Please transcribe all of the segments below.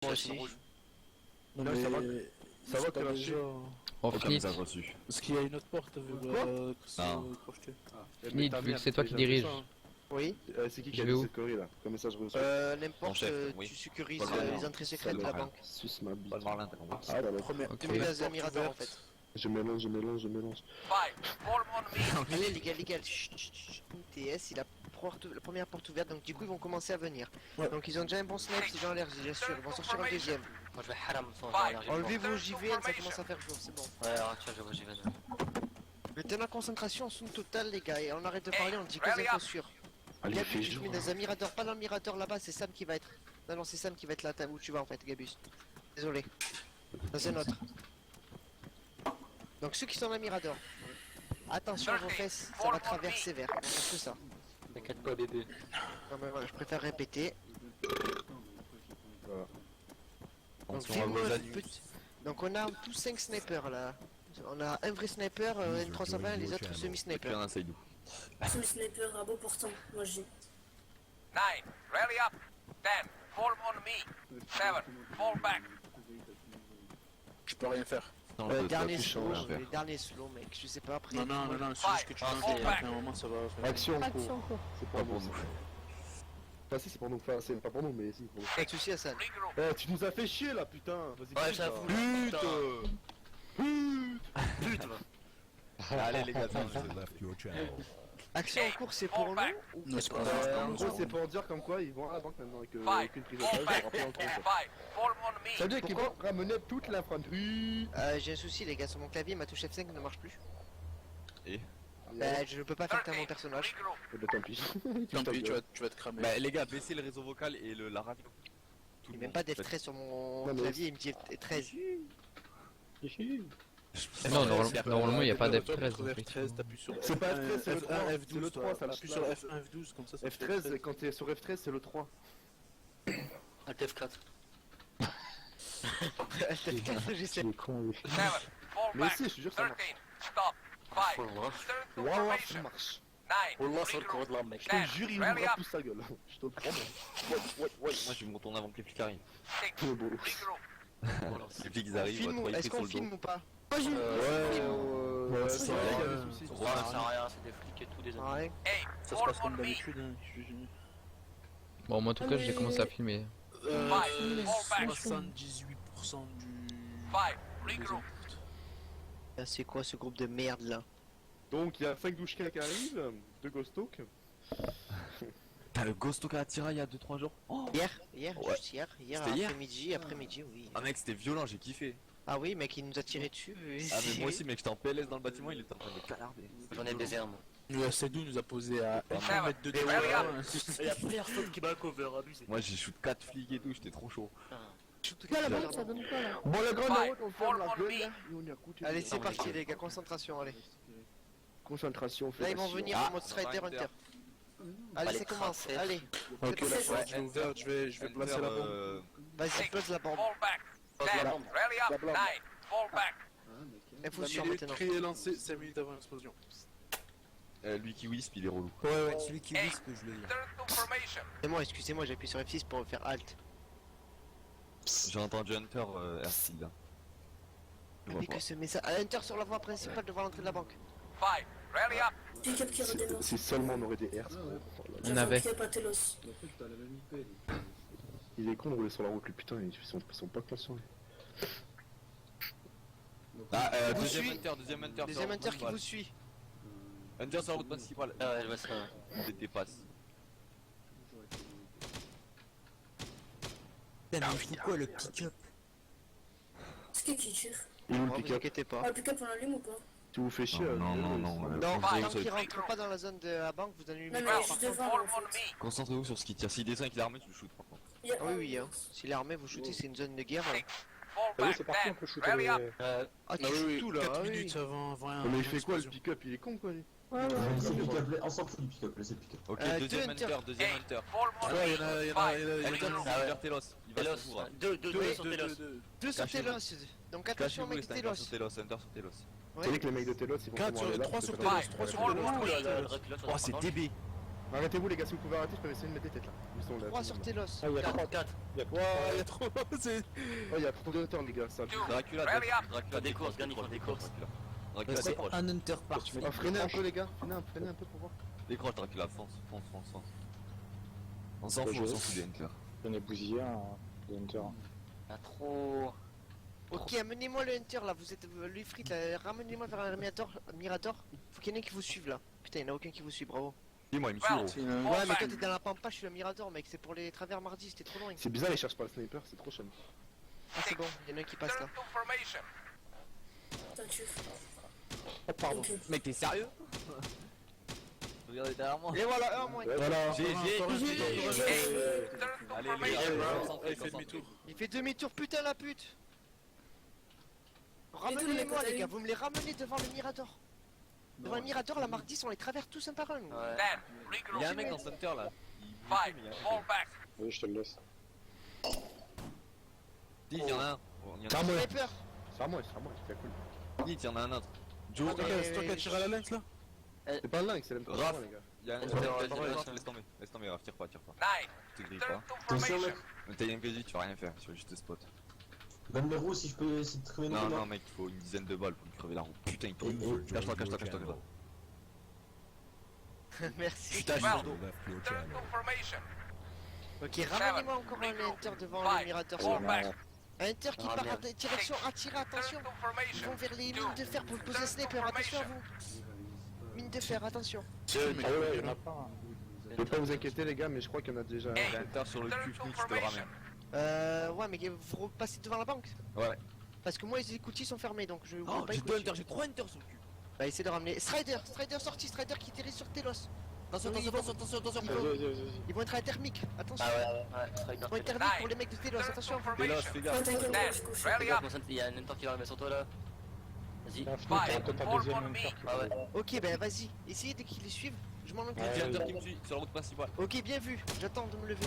Moi aussi. Non, Non, mais ça va que la déjà... On finit. reçu. Parce qu'il y a une autre porte, vu que c'est projeté. Fini, vu que c'est toi qui dirige. Oui. C'est qui Je qui a vais dit où cette connerie là? Comme message reçu. N'importe, Mon chef, oui. tu sécurises Paul Marlin. les entrées secrètes de la banque. Suce ma bite. Paul Marlin, t'as compris. Ah d'accord. Première, Ok. Tu mets les admirateurs en fait. Je mélange. Allez les gars, chut, chut, chut. TS, il a la première porte ouverte, donc du coup ils vont commencer à venir. Ouais. Donc ils ont déjà un bon snipe, c'est dans l'air, bien sûr, ils vont sortir un deuxième. Moi je vais haram sans allergie. Enlevez vos JVN, ça commence à faire jour, c'est bon. Ouais, alors tiens, je vois, j'y vais. Mettez la concentration en somme totale les gars, et on arrête de parler, on dit que c'est infos sûres. Allez, Gabus, fais tu te mets dans un mirador, pas dans le mirador là-bas, c'est Sam qui va être... Non, c'est Sam qui va être là où tu vas en fait, Gabus. Désolé. Dans un autre. Donc ceux qui sont dans le mirador, attention à vos fesses, ça va traverser vers. On fait que ça. T'inquiète pas, bébé. Non mais ouais, je préfère répéter. Donc, Attention à vos film, adultes. donc on a tous 5 snipers là. On a un vrai sniper, une 320 et les autres Et puis semi-snipers. un inside. Sous sniper à beau portant, moi j'ai. 9, rally up. 10, fall on me. 7, fall back. je peux rien faire. Dernier tu slow, changes, les derniers slow mec, je sais pas après. Non, c'est juste que tu lances et après un moment ça va faire. Action en cours. Action en cours. C'est Pas pas pour pour nous. nous. Enfin si c'est pour nous, enfin c'est pas pour nous mais si pour nous. Pas de soucis Hassan. Regroup. Eh tu nous as fait chier là putain. Vas-y. Ouais, putain. j'avoue. Putain. Allez les gars, Action en cours c'est pour nous ou Non, c'est pas En gros c'est pour dire comme quoi ils vont à la banque maintenant avec 5, aucune prise fall d'otage, back. on rappelle en 5, compte. fall on me. Ça veut dire qu'ils vont ramener toute l'infanterie. J'ai un souci les gars, sur mon clavier ma touche F5 ne marche plus. Et Bah je ne peux pas faire taire mon 13, personnage. regroup. Eh ben tant pis. Tant pis, tu vas te cramer. Bah les gars, baissez le réseau vocal et la radio. Tout Il le n'y a même monde. pas d'F13 sur mon Non, mais- clavier, il me dit 13. Non, normalement il n'y a pas d'F13. d'F13. T'appuies sur C'est pas F13, c'est le 3, F1, c'est le 3, ça T'appuies sur F1, F12 comme ça. F13 quand t'es sur F13 c'est le 3. Alt F4. Je sais. con lui. 7, fall Mais back. si, je te jure ça 13, marche. stop. 5, Wallah. turn to Wallah ça formation. marche. 9, Wallah, c'est le regroup. cours de la mec. Je te jure il Rally ouvre up. tout sa gueule. Je te le promets. Moi je vais me retourner avant que les flics arrivent. 6, Le beau. regroup. Les flics ils On arrivent, filme on ou va est-ce être qu'on sur le filme ou pas? Moi j'ai. Ouais, ça c'est va, vrai, il y a ouais. des soucis. Ouais, ça sert à rien, c'est des flics et tout, des amis. Ouais. 8, Ça se fall passe on comme me. d'habitude, hein. Bon, moi en tout cas, j'ai commencé à filmer. Fall back. 78% du... 5, regroup. Ah, c'est quoi ce groupe de merde là? Donc il y a 5 douchkas qui arrivent, 2 Ghost Talk. T'as le Ghost Talk à Attira il y a 2-3 jours. Oh Hier, Ouais. juste hier, C'était hier après-midi, oui. Ah mec c'était violent, j'ai kiffé. Ah oui, mec, il nous a tiré dessus. Ah mais moi aussi mec, j'étais en PLS dans le bâtiment, il était en train de calarder. J'en ai des armes. Le Sedou nous a posé à Ah, 1 mètre de ouais, C'est la première fois qui m'a cover, abusé. Moi j'ai shoot 4 flics et tout, j'étais trop chaud. Là, la banque, ça donne quoi là? Bon le grand Ouais, route on ferme la fall on gueule me. là et on y a coûté. Allez, c'est parti les gars, concentration, allez. Concentration, Là, ils vont fellation. venir en mode Strider Hunter. Allez, Allez, ça commence, tracé. allez. Ok, là, Ouais, je vais ouvert, je vais placer la bombe. Vas-y, pose la bombe. Fall back. Pose 10, la bombe. rally La up. blonde. 9, fall back. Info La sur mêlée maintenant. créée et lancée 5 minutes avant l'explosion. Lui qui wisp il est relou. Ouais, Celui qui 8, wisp, je le dis. turn to formation. Excusez-moi, j'ai appuyé sur F6 pour faire Alt. J'ai entendu Hunter R6 là. Je vois Avec pas. que ce message. Hunter sur la voie principale devant l'entrée de la banque. 5, rally up. Pick-up qui redémarre. Si seulement on aurait des Hertz. On avait. Pick-up à Telos. Il est con de rouler sur la route lui putain, ils sont pas conscients. Ah Vous deuxième suit. Hunter, deuxième Hunter. Deuxième Hunter qui vous suit. Hunter sur la route principale. Ah ouais, je vois ça. Il dépasse. Putain, mais il fout quoi le pick-up? C'est qui tire? Il est où le Oh, vous pick-up? inquiétez pas. Ah, le pick-up, on l'allume ou pas? Tu vous fais chier. Non, non, non, Non, vous tant allez- qu'il rentre pas dans la zone de la banque, vous allumez Non, pas. mais juste devant, Form en on fait. me. Concentrez-vous sur ce qui tire. S'il descend et qu'il est armé, tu le shootes par contre. Il y a- Ah oui, oui, hein. S'il est armé, vous shootez, c'est une zone de guerre. Fall Ah oui, back. c'est parti, on Dan, peut shooter rally les... up. Ah, tu Ah oui, shootes oui, tout là. 4 ah oui. minutes avant rien. Mais il fait quoi le pick-up? Il est con quoi lui? Ouais, ouais. C'est le pick-up, on s'en fout du pick-up, laissez le pick-up. Ok, deux deuxième Hunter. hunter, deuxième Hey, hunter. form on Ouais, me. il y en a, il y en a, Five. il y en a, il y en a. Hunter, Ah ouais. Hunter Telos. Il va Telos, sur vous, là. deux Deux, sur deux, Telos. deux. Deux sur Cachez-vous. Telos. Donc attention, Cachez-vous, mec, les snipers Telos. sur Telos, Hunter sur Telos. Vous savez que les mecs de Telos ils vont 4 sûrement aller sur là, 3 c'est sur pas Telos, grave. 3 sur Form Telos. on Ouh là là, me. le recul, là, Oh, c'est DB. Arrêtez-vous les gars, si vous pouvez arrêter, je peux essayer de mettre des têtes là. Ils sont là. 3 sur Telos. Ah, il y a 3. 4. Ouais, il y a trop. C'est. Oh, il y a trop de hunters les gars, ça. Dracula, Rally up. Dracula, Des courses, Granny, des courses. Dracula, décroche. Un hunter par Ah, freinez un peu les gars, freinez un peu pour voir. Décroche, Dracula, fonce, fonce, fonce, fonce. On s'en fout des hunters. J'en ai bousillé un hunter. Il y a trop. Ok, amenez-moi le Hunter là, vous êtes lui frites là, ramenez-moi vers un Mirator. Faut qu'il y en ait qui vous suivent là. Putain, il n'y en a aucun qui vous suit, bravo. Dis-moi, il me suit, Well, gros. Ouais, fall mais toi back. t'es dans la pampa, je suis le Mirator, mec, c'est pour les travers mardi, c'était trop loin. C'est bizarre, ils cherchent pas le sniper, c'est trop chum. Ah, c'est bon, il y en a un qui passe là. Turn to formation. Teinture. Oh, pardon. Ok. Mec, t'es sérieux? Regardez derrière moi. Et voilà, un moins. Voilà. GG. Hey, turn to Allez, formation. Il fait demi-tour. Il fait demi-tour, putain la pute. Ramenez-les-moi les gars, vous me les ramenez devant le Mirator. Devant le Mirator, la marque 10, on les traverse tous un par un. Ouais. Dan, Il y a un regroup. mec dans ce hunter là. Five. Fall back. Oui, je te le laisse. Dis, il y en a un. Bon, il y en C'est a à moi, Sniper. c'est à moi, c'est cool. Dis, il y en a un autre. Joe, Ah, c'est toi qui as tiré à la lynx là? C'est pas le lynx, c'est l'M3, Raph. les gars. Il y a un Ouais, hunter, ouais, laisse tomber, Raph, tire pas. Nine. Tu te grilles Turn pas. to formation. Mais t'as une PJ, tu vas rien faire, tu vas juste te spot. Donne les roues si je peux essayer de crever une Non, roue, non, là. mec, il faut une dizaine de balles pour lui crever la roue. Putain, il tourne. Et- Cache-toi, cache-toi, cache-toi. Merci. Putain, j'ai Well, le dos. turn to formation. Ok, ramenez-moi encore un Hunter devant le Five. Mirator. Fall back. Un Hunter qui Ah, part merde. en direction, attirez, attention. Turn to Ils formation. vont vers les mines de fer pour poser un sniper, attention à vous. Mine de fer, attention. Deux, mais Ah ouais, il y en a pas un. Ne faut pas vous inquiéter les gars, mais je crois qu'il y en a déjà. Hey, Il y a un hunter sur le turn cul, to je te le formation. ramène. Ouais, mais vous repassez devant la banque. Ouais. Parce que moi, les écoutilles sont fermés, donc je Oh, vois pas j'ai les deux coutilles. hunters, j'ai trois hunters sur le cul. Bah, essayez de ramener. Strider sorti, Strider qui atterrit sur Telos. Attention, Oui, attention, attention, attention. Ils Vas-y, vont, vas-y, vas-y. ils vont être à thermique, attention. Ah ouais, ouais, très Ils vont bien. être thermiques pour les mecs de Telos, Turn attention. to Fais là, formation. fais Ouais, gaffe. t'inquiète, Dan, je couche. rally up. Il y a un hunter qui va arriver sur toi là. Vas-y. Là, Five. t'as ta Fall deuxième on me. hunter qui Ah va- ouais. Ok, ben vas-y, essayez dès qu'ils les suivent. Je m'en occupe. J'ai Ouais, un hunter ouais. qui me suit sur la route principale. Ok, bien vu, j'attends de me lever.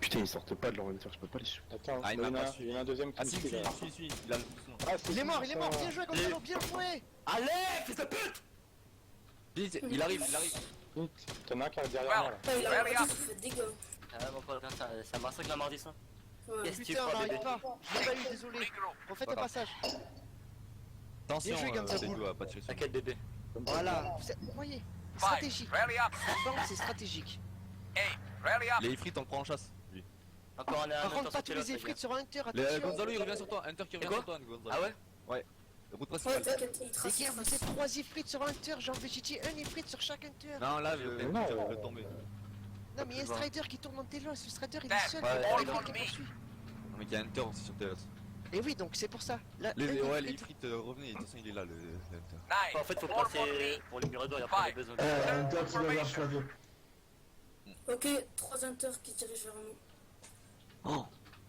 Putain, ils sortent pas de leur hunter, je peux pas les suivre. Attends, Ah, il il y m'a en pas a suivi. un deuxième qui Ah me si, suit là. suis, il a le bouton. Ah, c'est Il est mort, ça. bien joué Gonzalo, bien joué. Allez, fils de pute! Dis, il arrive. T'en as un qui est derrière moi là. Ouais, il a Rally pas up. dit, ça fait des dégâts. Ah, mon pote, ça massacre la mardi ça. Ouais. Qu'est-ce que tu Putain, on crois, n'arrive bébé? pas. Je l'ai pas eu, désolé. Regroup. Refaites Pas un grave. passage. Attention, Bien joué, Gamza c'est Boule. tout, pas tirer sur. T'inquiète, bébé. Voilà, vous voyez, Five. stratégique. Rally up. La banque, c'est stratégique. Eight. Rally up. Les ifrites, on le prend en chasse. Lui. Encore un Par hunter contre, sur pas tous Telos, les effrits sur un Hunter, Les, attention. Gonzalo, il revient sur toi. Hunter qui revient quoi sur toi, Gonzalo. Ah ouais? Route Ouais, principale. t'inquiète, il Les trace. gars, vous êtes 3 ifrits sur un Hunter, j'ai envie de dire un ifrit sur chaque Hunter. Non, là, je Non, vais tomber. Non, mais il y a un Strider qui tourne en Telos, le Strider il est Dan, seul, ouais, il y a ouais, pas ouais. qui poursuit. Non, mais il y a un hunter aussi sur Telos. Et oui, donc c'est pour ça. Là, Ouais, un les ifrit- ifrites, revenez. De toute façon, il est là, le hunter. Nine. En fait, faut Fall on passer me. pour les miradors, il y a pas Five. besoin. Un gars qui va vers Flavio. Ok, 3 hunters qui dirigent vers nous.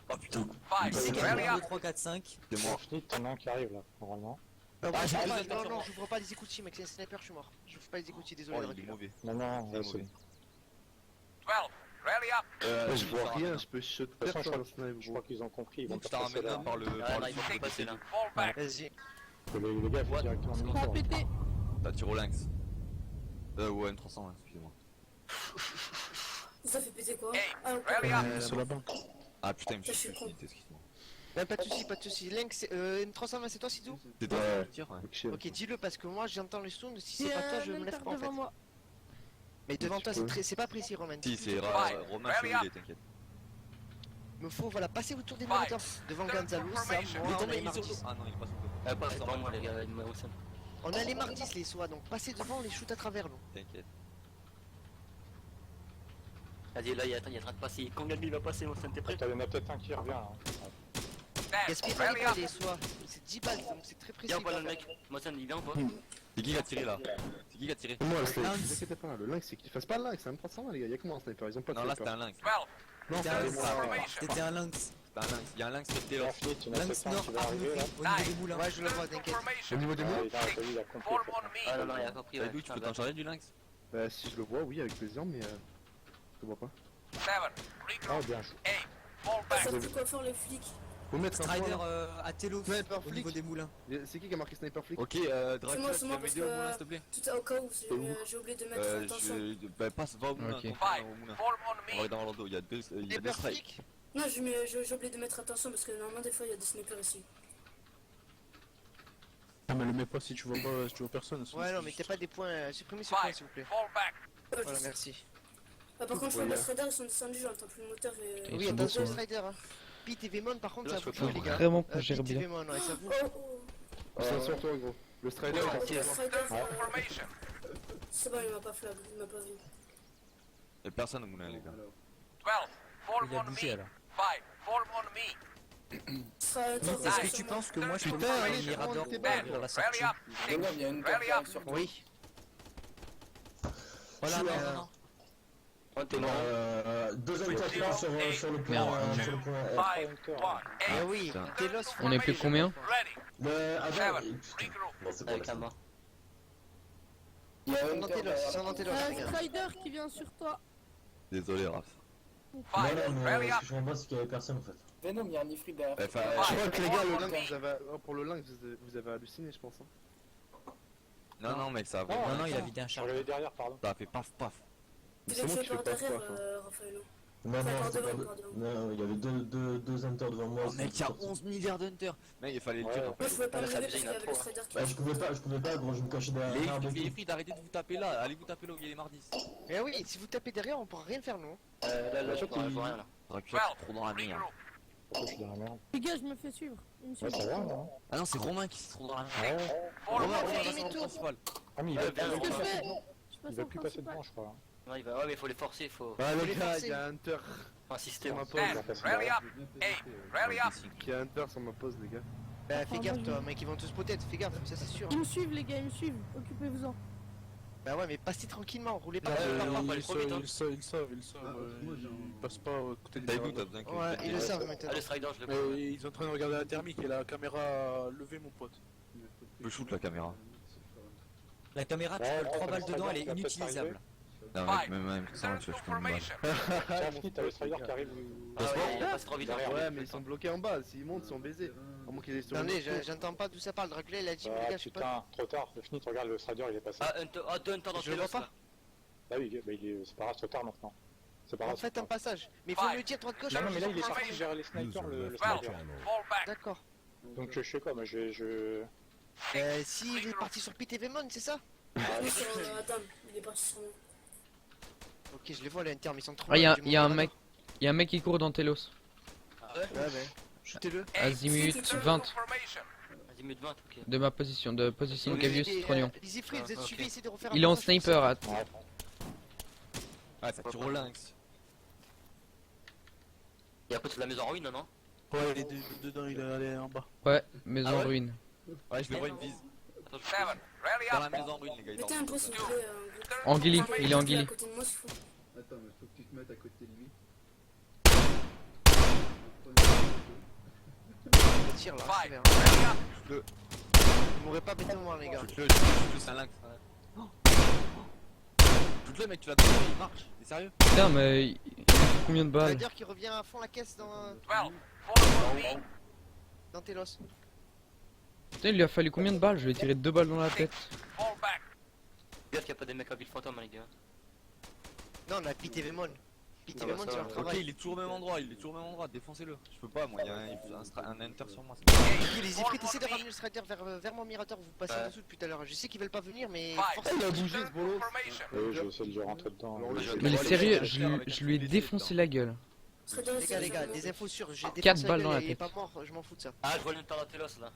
Oh putain. Five. Rally up. 3, 4, 5. C'est moi. Fini, t'en as un qui arrive là, normalement. Ah, j'ai j'ouvre deux pas- Hunters non, sur non, moi. j'ouvre pas les écoutilles, mec, c'est un sniper, je suis mort. J'ouvre pas les écoutilles, désolé. Oh, de il est reculer. mauvais. Non, non, Il est c'est mauvais. 12. Rally up. Ouais, je vois rien, je peux shot De toute façon, personne dans le snipe, je gros. crois qu'ils ont compris. Ils vont Donc, je pas t'en passer ramène là. un par le. Ah, par non, le ils vont sud pas passer de là. Fall back. Vas-y. Les gars, il faut directement en même temps. T'as tiré au lynx. Ouais, M300, excusez-moi. Ça fait péter quoi? Hey, Ah, ok. rally up. Sur la banque. Ah putain, il me Ça, je suis suis con. excuse-moi. Pas de soucis, pas de soucis. Link, c'est M320, c'est toi, Sidou? C'est toi Ouais. qui tire, ouais. Ok, Ok, dis-le parce que moi j'entends les sounds. Si c'est pas toi, je me lève pas en fait. Mais devant toi, c'est pas précis, Roman. Si, c'est Five. Romain Rally Chevalier, t'inquiète. Me faut, voilà, passer autour des Five. moniteurs. Devant Gonzalo, Sam, Il est moi, on a tombé, les il est sur le Mardis. dos. Ah non, il est pas sur le dos. Ah, pas devant moi, les gars, il m'a aussi. On a les Mardis, les soins, donc passez devant, on les shoot à travers nous. T'inquiète. Vas-y, là, il est en train de passer. Quand Gabi va passer, mon sang, t'es prêt? Il y en a peut-être un qui revient là. Gaspillez pas les balles et soit. C'est 10 balles donc c'est très précis. Viens, on le mec. Moi, ça me dit bien ou pas? C'est qui qui a tiré là? C'est qui qui a tiré? Moi, le sniper, vous inquiétez pas, le lynx, c'est qu'il fasse pas le lynx, c'est un 320 les gars, y'a que moi en sniper, ils ont pas de Non, là sniper. c'était un lynx. 12. Non, C'était un c'est lynx. moi. C'était un lynx. C'était un lynx. Il y a un lynx sur le Alors, télo. Philippe, tu n'as Lynx pas nord qui va arriver là. au niveau des moulins. Ouais, je le vois, t'inquiète. Au Formation. niveau des Ouais, mots il a il a compris. Form on me. Ah non, non, il a compris. Bah, d'où tu peux t'en charger du lynx? Bah, si je le vois, oui, avec plaisir, mais je le vois pas. 7. Ah, Regroup. bien joué. 8. Fall Ça back. fait quoi faire les flics? Faut mettre un Strider point, là. à Telos Sniper au flic. niveau des moulins. C'est qui a marqué sniper flic? Ok, Dracula, c'est tu moi vas parce m'aider au que- moulin s'il te plaît? Tout au cas où j'ai oublié de mettre attention. Bah passe, va au moulin, Ok. ton 5. frère, au moulin. Form on On va me. dans Orlando, il y a deux Sniper strikes. flic. Non, j'ai oublié de mettre attention parce que normalement des fois il y a des snipers ici. Ah, mais le mets pas si tu vois pas, si tu vois personne. Ouais, non, mais t'as pas des points. Supprimez ce point 5. s'il vous plaît. Fall back. Voilà, merci. Par contre, je vois les Striders ils sont descendus, j'entends plus le moteur et. Ils Oui, sont attention beaucoup, aux Strider. Hein. Pete et Vemon, par contre, Là, ça je vous peux chaud, les gars. Vraiment qu'on gère Pete et bien. Vemon, ouais, ça vous. Oh, oh. C'est sur toi, gros. Le strider, Oh, il le passe. Strider, Formation. c'est bon, il m'a pas flag, il m'a pas vu. Y'a personne au moulin, les gars. 12. Form Il a on bougé me. alors. 5. Form on me. Est-ce que tu penses que moi je peux Putain, faire un allez, je Mirador prends tes pour balles. ouvrir la Rally sortie? up. 6. Rally up. Oui. Voilà, non, non, non. Oh, t'es mort. Deux attaquants sur le point. Merde. Sur le point. 5. 1. Ah 8. oui, Putain. Telos. On est plus que combien? Ready. 7. Adam, Regroup. Avec la main. Ils sont dans Telos, ils sont dans Telos, les gars. Strider qui vient sur toi. Désolé, Raph. 5. Rally up. je comprends pas, c'est qu'il y avait personne en fait. Venom, il y a un ifrit derrière. Enfin, Je crois que les gars, le lynx, pour le lynx, vous avez halluciné, je pense. Hein. non, mec, ça a Non, non, il a vidé un Je chargeur. regardais derrière, pardon. Ça a fait paf paf. Il C'est est moi fait qui fais par pas derrière, paf, hein. Raphaël. Non, Enfin, non, par c'était devant, pas. par devant. Non, il y avait deux hunters devant moi. Oh mec, il y a 11 milliards d'hunters. Mec, il fallait le Ouais. dire en Moi fait. je pouvais pas Ah, me ça lever abusé, parce il y qu'il en y a avait le trop, Strider qui. Bah, je pouvais pas, gros, je me cachais derrière. Les frites, arrêtez de vous taper là. Allez vous taper là où il y a les mardis. Mais oui, si vous tapez derrière, on pourra rien faire, nous. Là, je vois rien là. Dracula, c'est trop dans la merde. Regroup. Pourquoi je suis dans la merde? Les gars, je me fais suivre. Une Ouais, seconde. ça va, non? Ah non, c'est Romain qui se trouve dans la merde. Ouais. Form Romain, on fais me. demi-tour. Principal. Ah, mais il Ouais, va bien, Qu'est-ce que je Romain. fais? Je il passe va au plus passer principal. devant, je crois. Ouais, ouais, mais il faut les forcer, il faut Bah, Faut les les gars, forcer. il y a un Hunter insister. sur ma Ouais. pause. Il va passer Rally devant. up. 8. Rally up. Il y a un Hunter sur ma pause, les gars. Bah, fais Ah, gaffe, moi, toi, mec, ils vont tous peut-être, fais gaffe, ça c'est sûr. Ils me suivent, les gars, ils me suivent. Occupez-vous-en. Bah ouais, mais passez tranquillement, roulez pas. Ouais, sur le ouais, parcours. pas aller trop vite, hein. Ils savent, ils passent pas à côté des Daïdou, radars. t'as besoin que. Ouais, ils le savent maintenant. Ah, le Strider, je le Mais prends. ils sont en train de regarder la thermique et la caméra levée, mon pote. Tu peux shoot la caméra. La caméra, tu Ouais, peux 3 ouais, balles ça dedans, va, elle est ça va peut-être inutilisable. Non, mec, même sans tu vas shooter une balle. Tiens, Fini, t'as le strider qui arrive. Ah ouais, il passe trop vite. Derrière. Ouais, mais ils sont bloqués en bas. S'ils montent, ils sont baisés. À moins qu'ils aient sur le Attendez, moto. j'entends pas d'où ça parle. Dracula, il a dit, mais les Ah gars, je sais pas. putain, trop tard. Fini, tu regardes le strider, il est passé. Ah, deux Hunter dans Je le Telos vois là. Ah oui, bah, c'est pas grave, trop tard maintenant. C'est pas En grave. fait, un passage. Mais il faut me le dire, droite gauche. Non, non, mais là, il est je sais parti User vers les snipers, le 12. strider. Fall back. D'accord. Donc, je sais quoi, moi, je. S'il est parti sur Pete et Vemon, c'est ça? Ah oui, sur Adam, il est parti sur nous. Ok, je les vois, les Hunter, mais ils sont trop. Ah, il y a loin du un monde. mec. Il y a un mec qui court dans Telos. Ouais, bah. Shootez-le. Azimut 20 Formation. Vas-y, mute 20, ok. de ma position, de position Donc, Cavius les- Trognon. Les Ifrit, vous êtes Ah, ok. suivis, essayez de refaire Il est en passage comme sniper. ça. Att- Ouais. Ah, ça tire au lynx. Il est à côté de la maison en ruine, non? Ouais, il est dedans, il est allé en bas. Ouais, maison Ah ouais ruine. Ouais, je le vois, il me vise. Attends, 7. Rally Dans la up. maison en ruine, les gars. Il est Mettez en un peu s'il vous plaît. Anguilly, il est à Anguilly. côté de moi, c'est fou. Attends, mais faut que tu te mettes à côté de lui. Je tire là, 5. c'est bien. Rally up. Vous m'aurez pas bêté au moins, les gars. Shoot-le, c'est un lynx. Shoot-le, mec, tu l'as trouvé, il marche. T'es sérieux? Putain, mais il a fait combien de balles? Strider qui revient à fond la caisse 12. dans Follow me. Telos. Putain, il lui a fallu combien de balles? Je lui ai tiré 2 balles dans la tête. Fall back. Gaffe qu'il y a pas des mecs à ville fantôme, hein, les gars. Non, on a Pete et Vemon. Pete et Ouais, Vemon, ça c'est va. leur Ok, travail. il est toujours au même endroit, défoncez-le. Je peux pas, moi, il y a un enter sur moi. Ok, les Ifrit, essayez de ramener le Strider vers mon Mirateur, vous passez Ouais. en dessous depuis tout à l'heure. Je sais qu'ils veulent pas venir, mais Ouais. forcément. Il a bougé ce bolo. Formation. Oui, je vais essayer de rentrer dedans. Alors, Ouais, je- je- Mais il est Ouais, sérieux, les je lui ai défoncé la gueule. Strider, Les gars, c'est des infos sûres, j'ai défoncé 4 la balles gueule, dans la il est tête. pas mort, je m'en fous de ça. Ah, je vois le Hunter dans Telos là.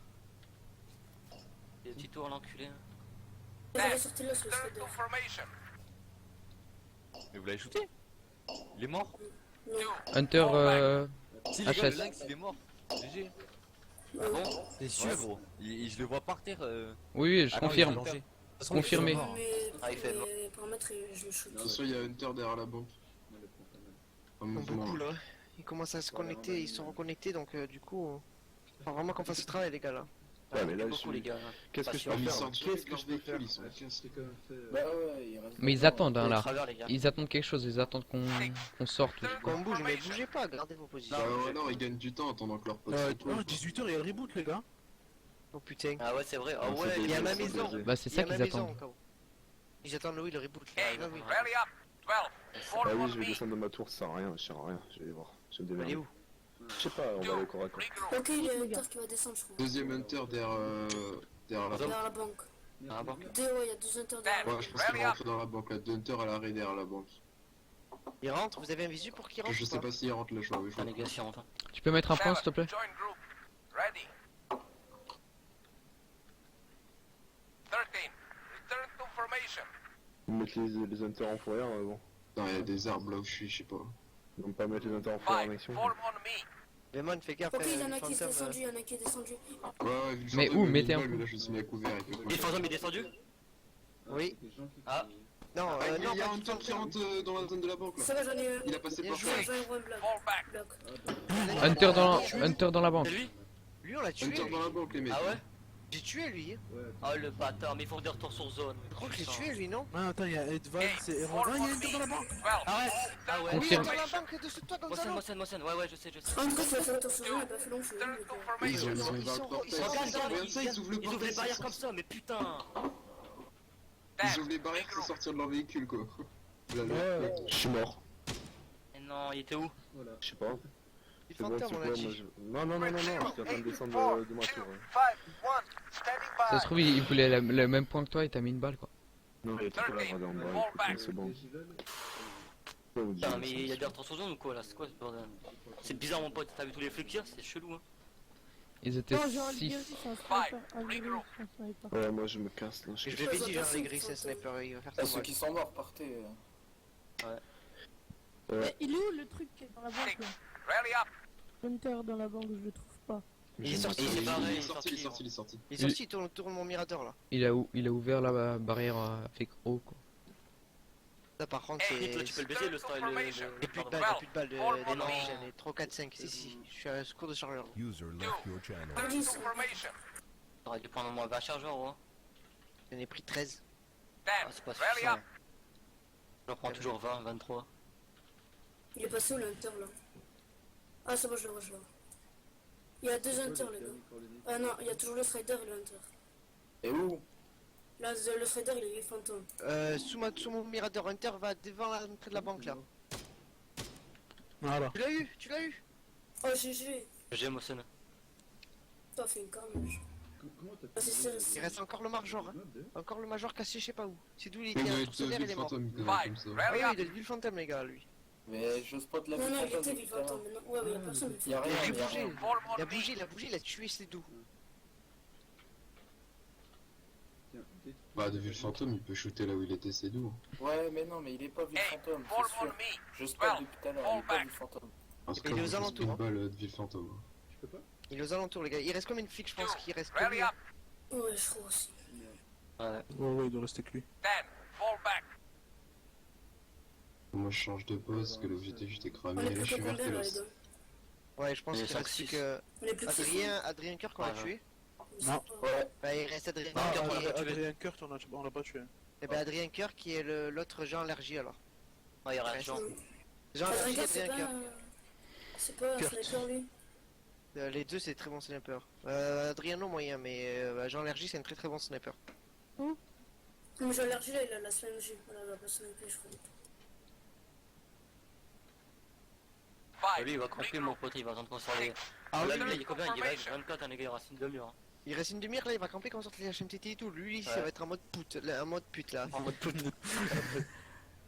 Des petits tours à l'enculé. hein. Vous allez sortir là, ce Turn Strider. to formation. Mais vous l'avez shooté? Il est mort? Non. Hunter Si, les gars, HS. le lynx, il est mort. GG. Ah bon T'es Ouais, sûr? gros. Je le vois par terre. Oui, je Ah non, confirme. il est danger. Confirmé. Mais Ah, il fait mort. les paramètres, je le shoot. De toute façon, il y a Hunter derrière la banque. En Ils sont mouvement. beaucoup là. Ils commencent à se connecter, ils sont reconnectés donc du coup. Faut vraiment qu'on fasse le travail les gars là. Ouais, mais là, beaucoup, les gars. qu'est-ce que je Pas peux Ils faire? sortent Qu'est-ce avec que leur je vais faire? véhicule, ils sont Bah cassés. ouais, il reste. Mais ils attendent hein, Au là. travers, les gars. Ils attendent quelque chose, ils attendent qu'on sorte. Quand on bouge, mais bougez pas, gardez vos positions. Bah ouais, alors ils gagnent du temps en attendant que leur pote se retrouve. 18h, il y a le reboot, les gars. Oh putain. Ah ouais, c'est vrai. Ah Non, c'est ouais, des- Il y a ma c'est maison. des- Bah c'est Il y ça a ma qu'ils maison attendent. au cas où. Ils attendent oui le reboot. Hey, Ah oui. rally up. 12. Fall Ah oui, on je vais me. descendre de ma tour, ça sert à rien, je sers à rien, je vais voir. Je vais me Elle est démerder. où? Je sais pas, on va aller au corps à corps. Regroup. Ok, il y a Hunter qui va descendre, je crois. Deuxième Hunter derrière la banque. Derrière la banque. Ah bon. Ouais, il y a 2 Hunters derrière la Ouais, banque. je pense qu'il va rentrer dans la banque là. Deux Hunter à l'arrêt derrière la banque. Il rentre, vous avez un visu pour qu'il rentre Je ou sais pas pas s'il rentre là, je vois. Oui, je Putain, vois. les gars, si on rentre. Tu peux mettre un point s'il te plaît? Join group. Ready. 13. Return to formation. Ils mettent les hunters en fourrière bon. Putain, il y a des arbres là où je suis, je sais pas. Ils vont pas mettre les hunters en fourrière en 5. action. Fall on me. Lemon, fais gaffe. Ok, il y en le a qui est fantôme, descendu, il y en a qui est descendu. Ouais, vu le Mais fantôme, où? il y a Mettez une un balle, coup. mais là je me suis mis à couvert avec le Et le fantôme est descendu? Oui. Ah. Non, Il y a pas un du Hunter qui fantôme. rentre dans la zone de la banque là. Ça va, j'en ai un. Il a passé Bien par joué. ça. J'en ai un bloc. Fall back. Bloc. Hunter dans la banque. C'est lui? Lui on l'a tué. Hunter dans la banque, les mecs. Ah ouais? J'ai tué lui. Oh le bâtard, mais il faut des retours sur zone. Je crois que j'ai tué lui, non? Ah, attends, il y a Advance et Error. Fall Ah, il y a on Hunter dans la me. banque. 12. Ah ouais? Ah ouais. Oui, Confirme. dans la banque dessous de toi, Gonzalo. Motion, ouais, je sais. En tout cas, tu vas faire tour sur zone, il a pas fait long feu. Return to Ils formation. ont Ils ouvert sont- le portail. ils sont- Regarde ça, Ils ils ouvrent le ouvrent les portail. barrières comme ça, mais putain. Ils ouvrent les barrières pour sortir de leur véhicule quoi. Là, là. Ouais, je suis mort. Mais non, il était où? Je sais pas. Du C'est bon, fantôme c'est on quoi, l'a moi dit. je... Non, j'étais en train de descendre de ma tour. 5. 1. Standing Ça by. se trouve il voulait le même point que toi et t'as mis une balle quoi. Non, il y a tout là, regardez en bas, écoute, c'est bon. Putain, mais il y a des retours sur zone ou quoi là? C'est quoi ce bordel? C'est bizarre, mon pote. T'as vu tous les flics hier? C'est chelou, hein. Ils étaient Non, j'ai un 6. gris, c'est un sniper. Un gris, c'est un sniper. Ouais, moi je me casse là. Je l'avais dit, genre les gris, c'est un sniper, il va faire ça. Ceux qui sont morts, partez. Mais il est où le truc qui est dans la banque là? Rally up. Hunter dans la banque, je le trouve pas. Il est sorti, Il est barré, Il est sorti. il est sorti, il tourne mon mirador là. Il a ouvert la barrière avec eau quoi. Ça par contre Hey, Toi, tu peux le baiser le style. Il n'y a plus de balles, il y a plus de balles d'énergie, 3, 4, 5, si, je suis à secours de chargeur. Return Indice. to formation. T'aurais dû prendre au moins 20 chargeurs, ouais. J'en ai pris 13. 10. Ah, c'est pas Rally suffisant. up. J'en prends toujours 20, 23. Il est passé où le Hunter là? Ah, c'est bon, je le vois. Il y a 2 Hunters, les gars. Ah non, il y a toujours le Strider et le Hunter. Et où? Là, le Strider, il est fantôme. Sous mon mirador, Hunter va devant l'entrée de la banque là. Voilà. Tu l'as eu. Oh, GG. J'ai Motion. T'as fait une carnage. Ah, c'est sérieux. Il reste encore le major, hein. Encore le major caché, je sais pas où. C'est d'où il Il était, doit un être tour solaire, vu il le est mort. fantôme, il doit 5. être comme ça. Ah Rally oui, up. il a vu le fantôme, les gars, lui. Mais je spot la Non, non, il fantôme était depuis le tout à l'heure. fantôme. Mais non, ouais, mais y a personne. Il y a rien, Il il y a a bougé. rien. Fall on Il a me. bougé, il a tué ses doux. Bah, de vu le fantôme, il peut shooter là où il était, c'est doux. Ouais, mais non, mais il est pas vu le Hey, fantôme, fall c'est on sûr. me. Je spot depuis tout à l'heure, il est pas vu le fantôme. En tout Il cas, est aux moi, je alentours, une hein. balle de vu le fantôme. Il est aux alentours, les gars. Il reste combien de flics, je pense qu'il reste Rally combien up. Ouais, je crois aussi. Ouais. Ouais, il doit rester que lui. 10. Fall back. Moi, je change de poste, parce que l'objectif j'étais cramé, On et est là, plus je suis que combien là, les vertelos. gars? Ouais, je pense Il est qu'il reste 5-6. plus que On est plus que Adrien Kirk qu'on a Ouais, ouais. tué. Non. Ouais, Bah, il reste Adrien Ah, Kirk. qui est- Adrien Kurt, on l'a pas tué. Et ben Adrien Kirk qui est l'autre Jean Allergie alors. Ouais, il reste Jean. Jean Adrien Allergie et Kirk, c'est Adrien pas. Kirk. C'est pas un Kurt. sniper lui? Les deux c'est très bon sniper. Adrien non moyen mais Jean Allergie c'est un très bon sniper. Mais j'ai allergie là, il a la SMG. Voilà, il va pas sniper, je crois. Lui, il va camper, mon pote, il va attendre qu'on sorte les. Ah Là, oui, lui, il est combien? Il reste 24, les gars, il reste une demi-heure. hein. il reste une demi-heure là, il va camper quand on sort les HMTT et tout. Lui ça Ouais. va être en mode pute, là, en mode pute là. En mode poudre.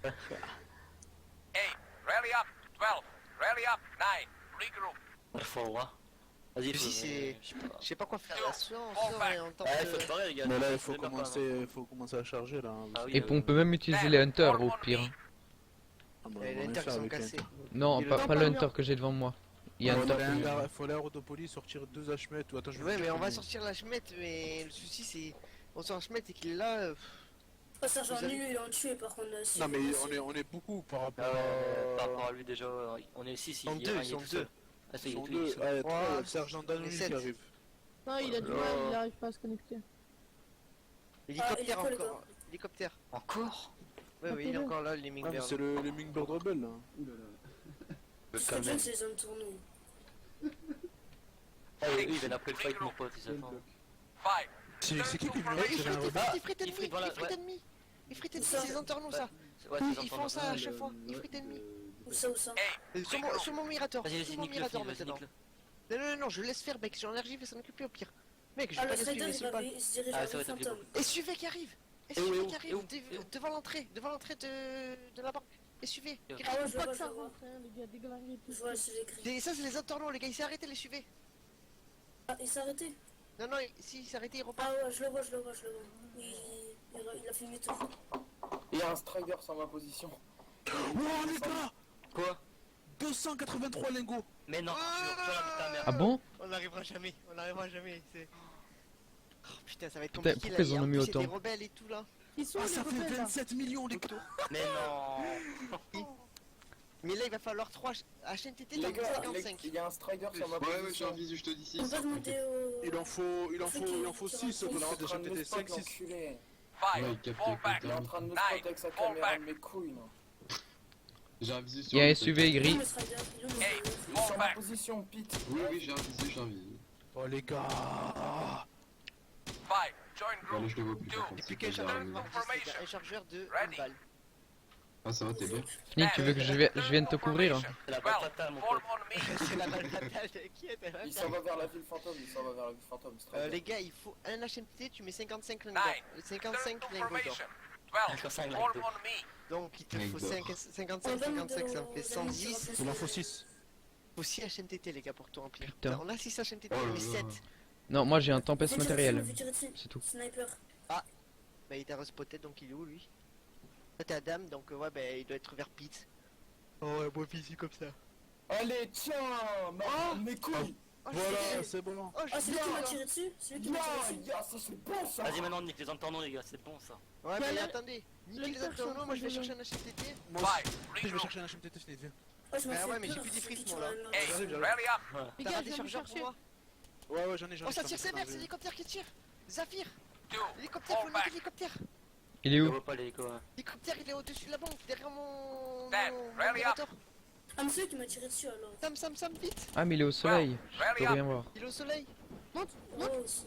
Hey, rally up. 12. Rally up. 9. Regroup. Il faut le voir. Vas-y, Lui, faut. c'est- Je sais pas. Je sais pas quoi faire là, soit on sort et on tente Ouais, faut se barrer, les gars. Mais là, il c'est faut bien, commencer à charger là. Hein. Ah oui, Et on peut même utiliser les hunters au pire. Ah, bah, les on va hunters faire sont avec cassés. Hunter. Non, Et le pas le temps hunter que j'ai devant moi. Il y a un top. Faut aller à Rodopolis, sortir 2 HMET ou attends, je vais Ouais, vous mais dire on va combien. sortir la chemette, mais le souci c'est. On sort la chemette et qu'il est là. Ah, Sergent, Vous avez- lui, il en tué par contre. Si Non, mais vous- on est beaucoup par rapport Ah ouais, par à. rapport à lui déjà, on est 6 Ils sont deux, ils sont deux. Ah, ça Ils y est, sont tout, ils 2. sont- Ah, il y a 3, Ouais, le sergent Danouille qui sept. arrive. Non, il a du Oh là mal, là. il arrive pas à se connecter. Hélicoptère Ah, il est quoi, encore. Hélicoptère. Encore Ouais, oui, il est encore là, les Ah, mais Mingbird. c'est le Mingbird rebelle là. Ce Quand serait bien même. que c'est les hommes tournés. Ah, oui, ils viennent après le fight, mon pote, ils attendent. 5. C'est qui Ah, veut tirer un rebelle? Ifrit ennemi, Ifrit, voilà, Ifrit ouais. ennemi. Ifrit ennemi, Ça. c'est les internautes ça. Ouais, Ils font ça à chaque fois. Ifrit ennemi. Où ça, où ça? Sur mon Mirator. Vas-y, Sur vas-y, mon nique-le, Mirator vas-y, maintenant. nique-le. Non, je laisse faire, mec. J'ai l'énergie, je vais s'en occuper au pire. Mec, je Ah, vais le pas Strider, les suivre, il se dirige Ah, vers ça va le être ok, fantôme. Et suivez qui arrive. Et Et où, suivez et qui où, arrive et où devant l'entrée de la banque. Et suivez. Et où. Qui Ah ouais, arrive. je Pas vois, que ça je vois. rentre, hein, les gars, déglinguez tout. Je vois, c'est écrit. Et ça, c'est les internautes, les gars. Il s'est arrêté, les suivez. Ah, il s'est arrêté. Non, si, il s'est arrêté, il repart. Ah ouais, je le vois. Il a fait demi-tour. Il y a un Strider sur ma position. Oh les gars, Quoi 283 lingots. Mais non, tu la ta mère. Ah bon? On n'arrivera jamais. C'est. Oh putain, ça va être Putain, compliqué pourquoi là. ils en ont mis plus, il y a autant? des rebelles et tout là. Ils sont Ah, les ça fait rebelles, là. 27 millions les gars. Mais non. Mais là, il va falloir 3 HNTT Les dans gars, 55. il y a un Strider sur ma Ouais, j'ai position. un visu, je te dis 6. On va demander au... Il en faut 6 Il pour est en faire des train de me HMTT, spot, 5, 6. l'enculé. 5. Fall back. Il est en train de me 9. spot avec sa Fall caméra back. de mes couilles, non. J'ai un visu Il sur y a le SUV Il est où, gris. le Strider? Il est où, le Hey, Strider? Il est sur fall ma back. position, Pete. Oui, j'ai un visu. Oh les gars. 5. Join Là, group. je le vois plus. 2. par contre, Et c'est puis pas quel chargeur derrière nous. un chargeur de Ready. 1 balle. Ah, ça va, t'es bien. Nick, tu veux que je vienne te couvrir? C'est la balle fatale, mon Fall pote. on me. C'est la balle fatale, t'inquiète. elle va Il faire. s'en va vers la ville fantôme, Strider. Les gars, il faut un HMT, tu mets 55 lingots. 9. 55 lingots d'or. Formation. 12. Encore cinq Fall lingots. on me. Donc il te faut Lingots. 55, 55, ça me fait 110. Il en faut 6. Il faut 6 HMTT les gars pour tout remplir. Putain. On a 6 HMTT, Oh on là met là. 7. Non, moi j'ai un tempête matériel. C'est tout. Sniper. Bah il t'a respoté donc il est où lui? Là t'es Adam donc ouais bah il doit être vers Pete. Oh ouais bon physique comme ça. Allez, tiens, mes couilles. Oh, Voilà, c'est bon. Oh Ah, c'est lui qui m'a tiré dessus? C'est lui qui m'a tiré dessus? Ça c'est bon ça. Vas-y, maintenant, nique les internautes, les gars, c'est bon ça. Ouais Mais mais le- attendez, niquez les le internautes, moi je vais cherche chercher un HMTT. Moi 5. aussi, je vais Regroup. chercher un HMTT, Snake, viens. Ah, je m'en Bah fais ouais, mais j'ai peur, plus c'est d'Ifrit, qui moi, tire là. la main. Hey, J'arrive. rally up. Les T'as gars, des je viens de chargeurs pour chercher. moi? Ouais, j'en ai. Oh ça tire sévère, c'est l'hélicoptère qui tire. Zafir, 2. l'hélicoptère, faut niquer l'hélicoptère. Il est Je où? vois pas les gars. L'hélicoptère il est au-dessus de la banque, derrière mon rally up. Mirator. Ah, mais c'est lui qui m'a tiré dessus alors. Sam, vite. Ah, mais il est au soleil. Je Rally peux up. rien voir. Il est au soleil. Oh, c'est...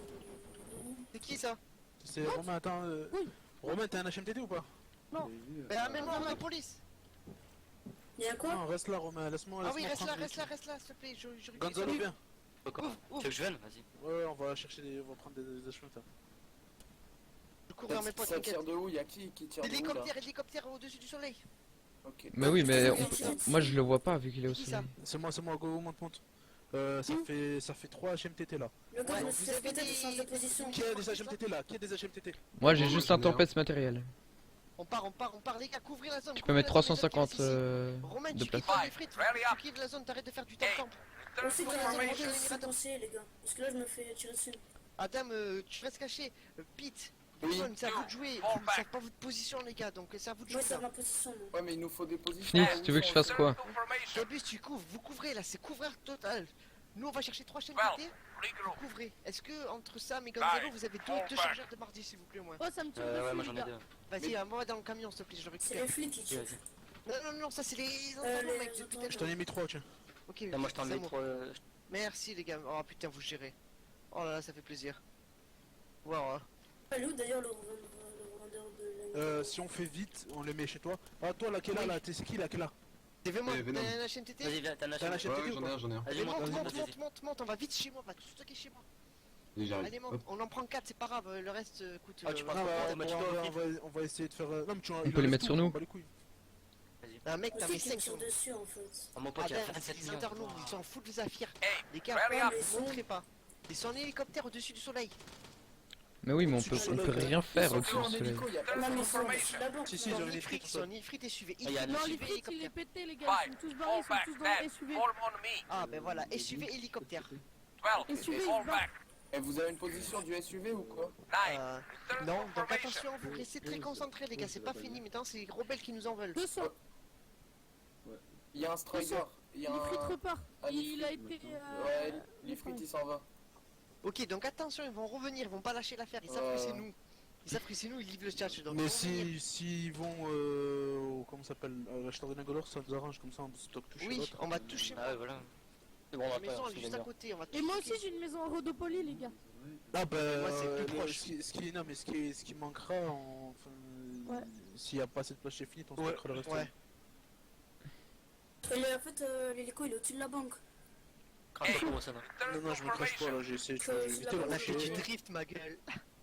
C'est qui ça? C'est Romain, attends. Romain, t'as un HMTT ou pas? Bah amène-moi en police. Il y a quoi? Non, reste là, Romain, laisse-moi. Ah oui, laisse-moi reste là, prendre s'il te plaît, je Gonzalo, viens. Quoi? Tu veux que je vienne? Vas-y. Ouais, on va chercher des. On va prendre des HMTT. Je cours vers mes potes, Ça t'inquiète. tire de où? Y'a qui tire de où là? Hélicoptère au-dessus du soleil. Ok. Mais oui, mais moi je le vois pas vu qu'il est au C'est qui ça? soleil. C'est moi, go, monte. Ça fait 3 HMTT là. Le gars, Ouais, je me vous suis avez fait des- des sens de position. Qui a des HMTT là? Qui a des HMTT? Moi j'ai Oh, juste moi, un j'en ai un. tempête matériel. On part, les gars, couvrez la zone. Tu peux mettre 350 Romain, de tu place. quittes pas les frites, Rally up. tu quittes la zone, t'arrêtes de faire du temps. Aussi, Ouais, tu vas ouais, demander ouais, aussi ouais. penser, les gars. Parce que là, je me fais tirer dessus. Adam, tu restes caché. Pete, Oui. Wilson, c'est à vous de jouer. Vous ne savez pas votre position, les gars, donc c'est à vous de Moi, jouer. ça là. ma position, non. Ouais, mais il nous faut des positions. Phoenix, tu veux que je fasse quoi? Débus, tu couvres, vous couvrez là, c'est couvrir total. Nous, on va chercher 3 chaînes Well, côté, regroup. vous couvrez. Est-ce que entre Sam et Gonzalo, vous avez deux chargeurs de mardi, s'il vous plaît, au moins? Oh, ça me tire Ouais, moi dessus, j'en les ai gars. deux. Vas-y, moi dans le camion, s'il te plaît, je le C'est récupère. les flics qui Vas-y, tirent. vas-y. Non, ça c'est les les internautes, mec. internautes. Je t'en ai mis 3, tiens. Ok, Là, moi je t'en c'est mets bon. 3. Merci les gars. Oh putain, vous gérez. Oh là là, ça fait plaisir. Wow. Elle est où d'ailleurs le revendeur de la... Si on fait vite, on les met chez toi. Ah, toi là, quelle là? T'es qui là? Quelle là? TV-moi, Eh, Venom. t'as un HMTT? Vas-y, viens, t'as un T'as un achat. HMTT Ouais, ou j'en pas? ai un, j'en ai un. Allez, Vas-y, monte, on va vite chez moi, on va tout stocker chez moi. Allez, j'arrive. Allez, monte, Hop. on en prend 4, c'est pas grave, le reste coûte. Ah, tu Non, passes bah, pas, mais tu dois on va essayer de faire. Non, mais tu On peut les mettre sur nous. Pas les couilles. Un mec, t'as Aussi mis qui 5 tire dessus, en fait. Oh, mon pote, il y a Adam, 27 c'est les millions. internautes, ils s'en foutent de Zafir. Hey, Les gars, rally up. vous montrez pas. Ils sont en hélicoptère au-dessus du soleil. Mais oui, mais on peut rien faire Ils au-dessus sont du en soleil. hélico, y a pas Non, de mais ils sont information. sur la banque. Si, si, Ils ils sont ont une ni ifrit frites, au ils sont sol. ni frites et SUV. Ah, y a Non, SUV, les frites, il est hélicoptère. pété, les gars. Five, Ils sont tous barrés, fall ils sont back, tous dans 10, le SUV. form on me. Ah, ben voilà, SUV, hélicoptère. 12, SUV, fall il se back. Et vous avez une position du SUV ou quoi? 9, Euh, return non, to donc formation. attention, vous restez très concentrés, les gars, c'est pas fini. Maintenant, c'est les rebelles qui nous en veulent. 200. Il y a un striker. Il y a L'Ifrit un. repart. Ah, Il a l'Ifrit. été. Ouais, l'Ifrit il s'en va. Ok, donc attention, ils vont revenir, ils vont pas lâcher l'affaire, ils savent que c'est nous. Ils savent que c'est nous, ils livrent le charge. Donc Mais ils vont venir. s'ils vont comment ça s'appelle l'acheteur de Nagolor, ça nous arrange comme ça on stock tout chez Oui, l'autre. on va toucher. Ah ouais, voilà. C'est bon, on La va maison, pas. elle est juste à côté, on va Et toucher. moi aussi, j'ai une maison en Rhodopoly, les gars. Ah bah Moi, c'est plus proche. ce qui manquera enfin, Ouais. s'il y a pas assez de place chez Finite, on Ouais, stockera le reste. ouais. Et en fait, l'hélico il est au-dessus de la banque. Crache pas pour moi, ça, non. Non non, je me crache pas là, j'ai essayé, tu vois, j'ai évité le On a fait rocher. du drift, ma gueule.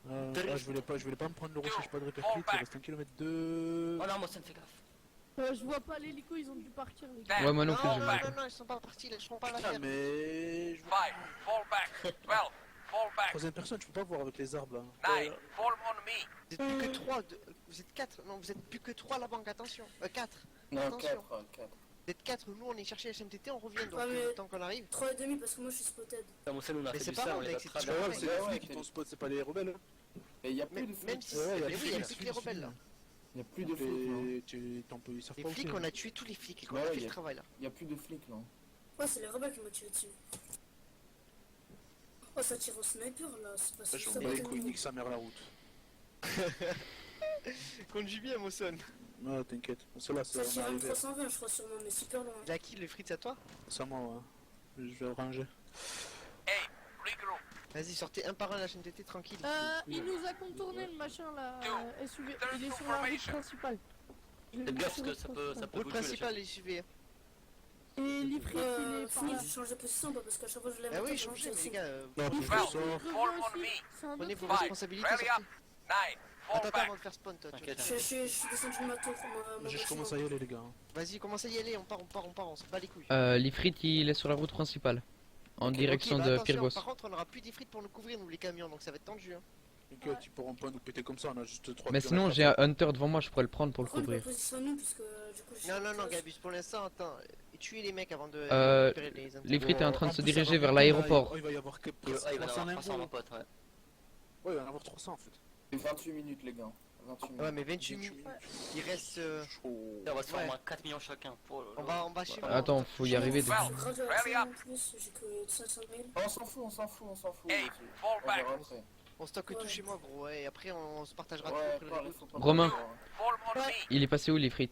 Je voulais pas me prendre le rocher, j'ai pas de répercute, il reste 1 km 2. Oh non, moi ça me fait gaffe. Je vois pas l'hélico, ils ont dû partir, les gars. 10, Ouais, moi non Non, plus, non, j'ai non, vu. non, ils sont pas partis, ils feront pas Putain, l'affaire. mais 5, fall back. 12, fall back. troisième personne, tu peux pas voir avec les arbres là. 9, form on me. Vous êtes plus que 3, vous êtes 4, non, vous êtes plus que 3 la banque, attention. 4. Non, Attention. 4. Vous êtes 4, nous on est chercher la SMTT, on revient donc Ouais, mais- tant qu'on arrive. 3,5 parce que moi je suis spotted. Moi, ça, nous, on a Mais fait c'est du pas ça, mal, on les a mec, c'est travers. C'est pas grave, c'est ouais, les ouais, flics qui t'ont spot, c'est pas les rebelles. Hein. Et il y a plus de Même flics. si Ouais, c'est. y a Mais plus oui, de il y a flics, plus que les rebelles là. Il y a plus de flics. non. Ils savent Les pas où flics, c'est. on a tué tous les flics, on Ouais, a fait y le a- travail là. Il y a plus de flics là. Ouais, c'est les rebelles qui m'ont tiré dessus. Oh, ça tire au sniper là, c'est pas Je ça. m'en bats les couilles, nique sa mère la route. Conduis bien, Mosson. Non, t'inquiète, celle-là, Ça c'est tire on est à arrivé. 320, je crois, sûrement, mais super loin. Il a qui le frit, c'est à toi? C'est à moi, ouais. Je vais le ranger. Hey, regroup. Vas-y, sortez un par un la SMTT tranquille. Il nous a contourné le machin là, SUV. Il est sur la route Formation. principale. Je l'ai Faites mis gaffe sur parce que la ça peut principale. vous Route tuer. principale, les SUV. Et l'Ifrit, il est par Fini, là. j'ai changé de position bah, parce qu'à chaque fois je l'ai Bah oui, changez, mais les gars. Non, puis je le Well, sors. Il Fall revient on aussi. me. C'est un Prenez autre vos truc. responsabilités, Rally sortez. up. 9, fall Attends, back. avant de faire spawn, toi. tu T'inquiète. vois. Je suis descendu de ma tour. Je commence à y aller, les gars. Vas-y, commence à y aller, on part, on se bat les couilles. L'Ifrit, il est sur la route principale. En Ok, direction bah de attention, Pyrgos. Par contre, on aura plus d'ifrit pour nous couvrir, nous les camions, donc ça va être tendu. Hein. T'inquiète, ils pourront pas nous péter comme ça, on a juste 3 Mais sinon, j'ai un Hunter devant moi, je pourrais le prendre pour le Prends couvrir. positionne-nous puisque du coup je suis Non, en non, non, place. Gabus, pour l'instant, attends. Tuez les mecs avant de récupérer les L'Ifrit est en train de se plus, diriger ça va vers monter, l'aéroport. là, il va y avoir que Ah, il va y en 300 avoir 300, mon lingots. pote, ouais. Ouais, il va y en avoir 300 en fait. C'est 28 minutes les gars. 28 minutes. Ouais, mais 28 minutes. Il reste. Chaud. Là, on va se faire Ouais. au moins 4 millions chacun. Oh, On va chez moi. Attends, faut y arriver. Je suis grave à la Rally scène, up. en plus, j'ai que 500 000. On s'en fout, on s'en fout, on s'en fout. Hey, fall On back. verra après. On stocke tout Ouais. chez moi, gros. Ouais, et après, on se partagera tout Ouais, après pas, les il faut pas Romain. partir, hein. Fall on me. Il est passé où l'Ifrit?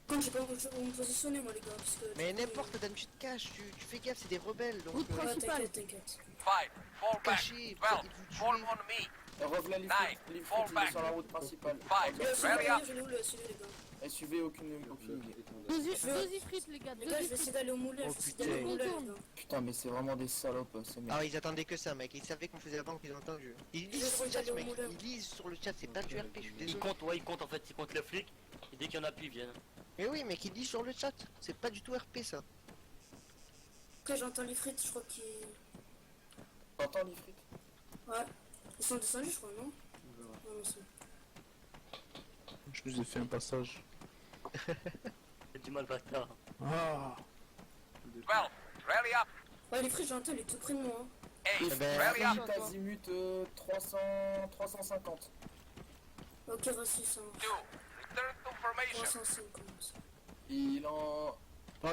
Quand j'ai pas où me positionner moi les gars parce que... Mais n'importe, Dan, tu te caches, tu fais gaffe, c'est des rebelles. Donc, Route Ouais, principale. t'inquiète. 5, fall back. cachez, 12, ils vous fall tuent. on me. Et revenez Nine, l'Ifrit, fall il est back. sur la route principale. 5, Le SUV, rally up. je l'ai où le SUV les gars? SUV, aucune idée. Deux Ifrit, les gars. Les Deux gars, je vais Ifrit. essayer d'aller au moulin, je vais essayer d'aller au putain. moulin les gars. Putain, mais c'est vraiment des salopes ces mecs. Ah, ils attendaient que ça, mec. Ils savaient qu'on faisait la banque, ils ont entendu. Ils lisent sur le chat, mec. Ils lisent sur le chat, c'est pas du RP, je suis Il désolé. compte, ouais, il compte en fait, il compte le flic. Et dès qu'il y en a plus, ils viennent. Mais oui, mec, ils lisent sur le chat. C'est pas du tout RP, ça. Ok, j'entends les frites, je crois qu'ils... T'entends l'Ifrit? Ouais. Ils sont descendus, je crois, non? Non, non, c'est... Je nous ai fait un passage. J'ai du mal, bâtard. Ah 12, rally up. Ouais, les frites, j'entends, il est tout près de moi. Hein. 8, ben, rally up. attention. Azimut 350. Ok, reçu, ça 2, return to formation. 305 comme ça. Il en... Ah,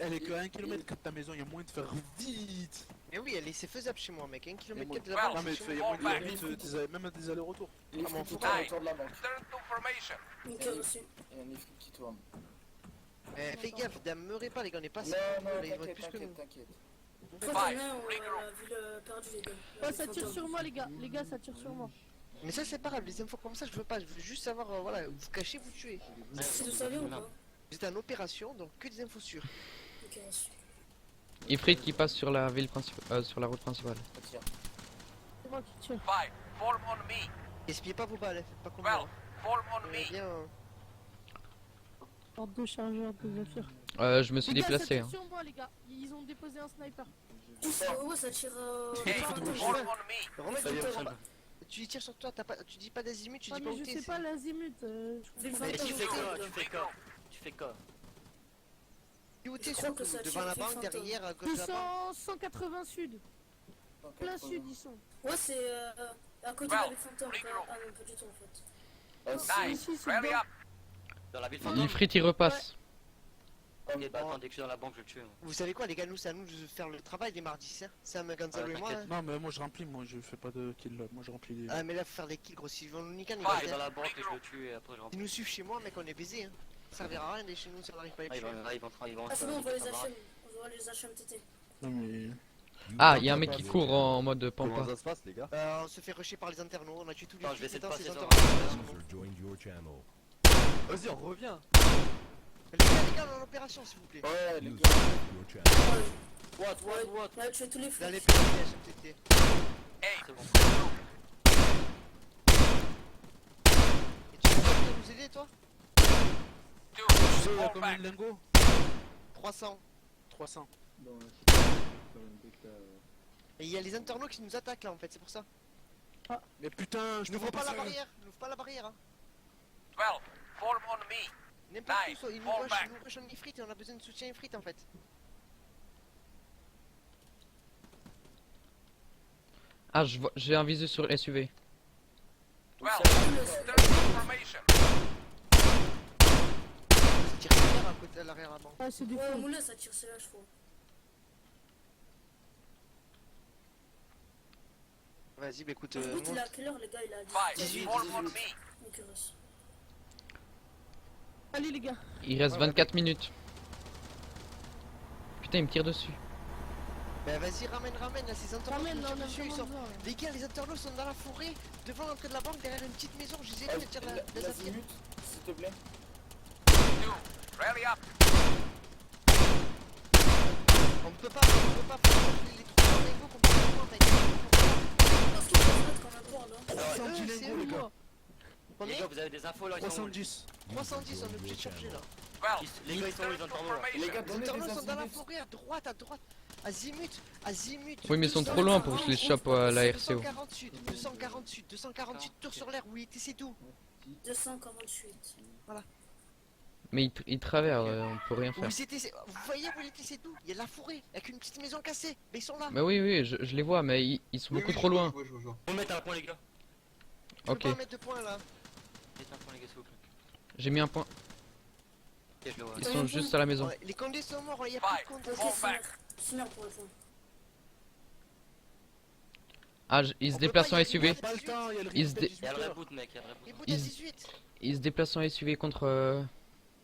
elle est que à 1 km de ta maison, il y a moyen de faire vite. Mais oui, c'est faisable chez moi, mec. 1 km moi- de la banque. Non mais c'est chez il y a moi. moyen de faire vite, même des allers-retours. L'Ifrit mon qui frère. tourne autour de la banque. Return to formation. Ok, reçu. Il y a un Ifrit qui tourne. Fais gaffe, demeurez pas, les gars, on est pas Non, si non, là, ils vont être t'inquiète, plus que nous. t'inquiète. Après, Five, t'en as, on regroup. a la ville perdue, les gars. Ouais, ça tire sur moi, les gars. Les gars, ça tire sur moi. Mais ça, c'est pas grave, les infos comme ça, je veux pas. Je veux juste savoir, voilà, vous cachez, vous tuez. Si vous savez ou pas? Vous êtes en opération, donc que des infos sûres. Ok, reçu. Ifrit qui passe sur la ville principale, sur la route principale. Tiens. C'est moi qui tire. 5, fall on me. Espiez pas vos balles, faites pas comme 12, moi. fall on Mais me. bien. Porte de chargeur de Zephyr. Je me suis Les gars, ça déplacé. tire Hein. sur moi, les gars. Ils ont déposé un sniper. Ouais, ça tire. Fall on me. Remets Ça y est, ton on temps. Tu tires sur toi, tu dis pas d'azimut, tu Ah dis pas mais où je t'es. sais pas l'azimut. Vu le Mais Et tu fantôme, fais quoi? là. Tu fais quoi? Tu fais quoi? Où t'es Je crois que surtout ça devant tire la plus banque, fantôme. derrière, à gauche de la banque. 180 sud. Plein sud ils sont. Ouais, c'est à côté de la ville fantôme. Ah non, pas du tout en fait. Nice. Ici c'est Rally dedans. up. Dans la ville fantôme? L'Ifrit il repasse. Ok, bah attends, dès que je suis dans la banque, je le tue. Vous savez quoi les gars, nous c'est à nous de faire le travail les mardis, hein. C'est à Gonzalo Ouais, et moi. t'inquiète. Hein. Non, mais moi je remplis, moi je fais pas de kill là. Moi je remplis les. Ah mais là faut faire des kills gros, s'ils vont nous niquer, Je vais dans la banque et je le tue et après je rentre. Ils nous suivent chez moi mec, on est baisés hein. Ça servira à rien d'aller chez nous si on n'arrive pas à les Ah, tuer. ils vont Ah, c'est bon, on voit les HM. On voit les HMTT. Non, mais. Ah, il y a un mec qui court en mode Comment pampa. ça se passe, les gars? On se fait rusher par les internautes, on a tué tous les Attends, je vais essayer de flics, passer attends, sur ces la internautes. Vas-y, on revient. Les gars, on est en opération s'il vous plaît. Ouais, les gars. What? On a tué tous les Dans les flics. PNL, HMTT. C'est bon. Et tu peux nous aider toi? Tu sais, il y a Fall combien back. de lingots? 300. 300. Et il y a les internautes qui nous attaquent là en fait, c'est pour ça. Mais putain, je N'ouvre peux pas la passer. barrière, n'ouvre pas la barrière hein. 12. Form on me. N'importe où, Nice. soit, ils nous Fall rushent, back. ils nous rushent en ifrit et on a besoin de soutien ifrit en fait. Ah, j'ai un visu sur le SUV. 12. Third information. Ça tire derrière à côté à l'arrière là-bas. Ah c'est des Ouais, au fous. moulin, ça tire CH, je crois. Vas-y, bah écoute, Le but, il monte. a à quelle heure, les gars? Il a 5. 18. Form on me. Donc, il reste. Allez les gars. Il reste 24 minutes. Putain, il me tire dessus. Bah vas-y, ramène là, ces internautes Ramène, qui nous là, tirent on a dessus, ils vraiment sont... besoin. là. Les gars, les internautes sont dans la forêt, devant l'entrée de la banque, derrière une petite maison, je les ai dit de tirer la L'azimut, s'il te plaît. 2. Rally up. On peut pas faire les trois lingots qu'on peut faire, mec. Parce qu'il faut se mettre comme un port, là. 110 c'est lingots, les gars. On Les est gars, vous avez des infos là? Ils sont où? 310. 310, on est obligé de charger là. 12. Les gars, ils sont où les internautes là? Les gars, Les donnez des internautes sont dans la azimuts. forêt. À droite. Azimut. Oui, mais ils sont trop loin pour que je les chope à la RCO. 248, tour sur l'air, oui, c'est tout. 248. Mais il travers, on peut rien faire. Vous voyez où il était, c'est tout. Il y a de la forêt, avec une petite maison cassée, mais ils sont là. Bah oui, je les vois, mais ils sont beaucoup trop loin. Je vois. Faut mettre un point, les gars. Je peux Ok, pas mettre de points là. Mettez un point, les gars, s'il vous plaît. j'ai mis un point. Ok, je le vois. Ils sont juste à la maison. Ouais, les condés sont morts, il y a plus de condés. Ok, c'est merde. C'est merde pour le point. Ah, ils se déplacent en SUV. Pas le temps, il y a le Ils se reboot à dé- 18 Il y a le heures. reboot, mec, il y a le reboot. Les bouts à 18. Ils se déplacent en SUV contre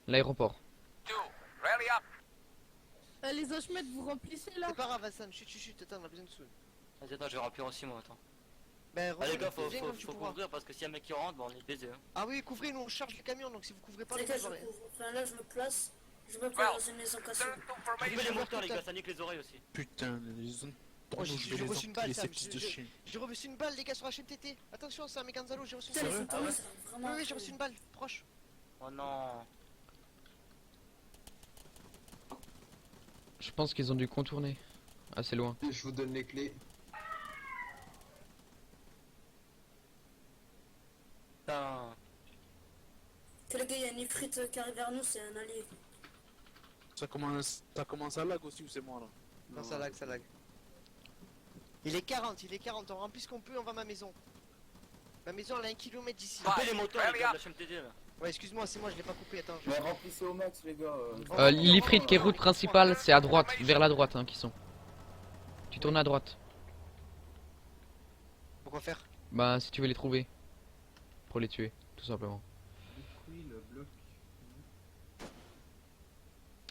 l'aéroport. 2. Rally up. Les HM vous remplissez là. C'est pas grave, Hassan, chut, attends, on a besoin de sous. Vas-y, attends, je vais remplir aussi, moi, attends. Ben, Ah, les gars, viens quand tu faut pourras. couvrir parce que s'il y a un mec qui rentre, bah on est baisé. Hein. Ah oui, couvrez, nous on charge le camion, donc si vous couvrez pas, Les les gars, gars, je j'aurais- couvre. Enfin, là, je me place. Je me place dans une maison cassée. Third Coupez les information. moteurs, les gars, ça nique les oreilles aussi. Putain, les zones. Oh, j'ai reçu une balle, les Sam, fils de chien. j'ai reçu une balle, les gars, sur la chaîne TT. Attention, c'est un Gonzalo, j'ai reçu une Putain, les balle. fantômes, ouais c'est vraiment. Oui, j'ai reçu une balle, proche. Oh non. Je pense qu'ils ont dû contourner. Assez loin. Je vous donne les clés. Putain. Que les gars, il y a une ifrite qui arrive vers nous, c'est un allié. Ça commence à lag aussi ou c'est moi là? Non, ça lag, ça lag. Il est 40, on remplit ce qu'on peut, on va à ma maison. Ma maison, elle est à 1 km d'ici. Coupez les moteurs, les gars, de la HMTD là. Ouais, excuse-moi, c'est moi, je l'ai pas coupé, attends. Mais remplissez au max, les gars. L'Ifrit qui est route principale, c'est à droite, vers la droite hein, qui sont. Tu tournes à droite. Pourquoi faire? Bah si tu veux les trouver. Pour les tuer, tout simplement.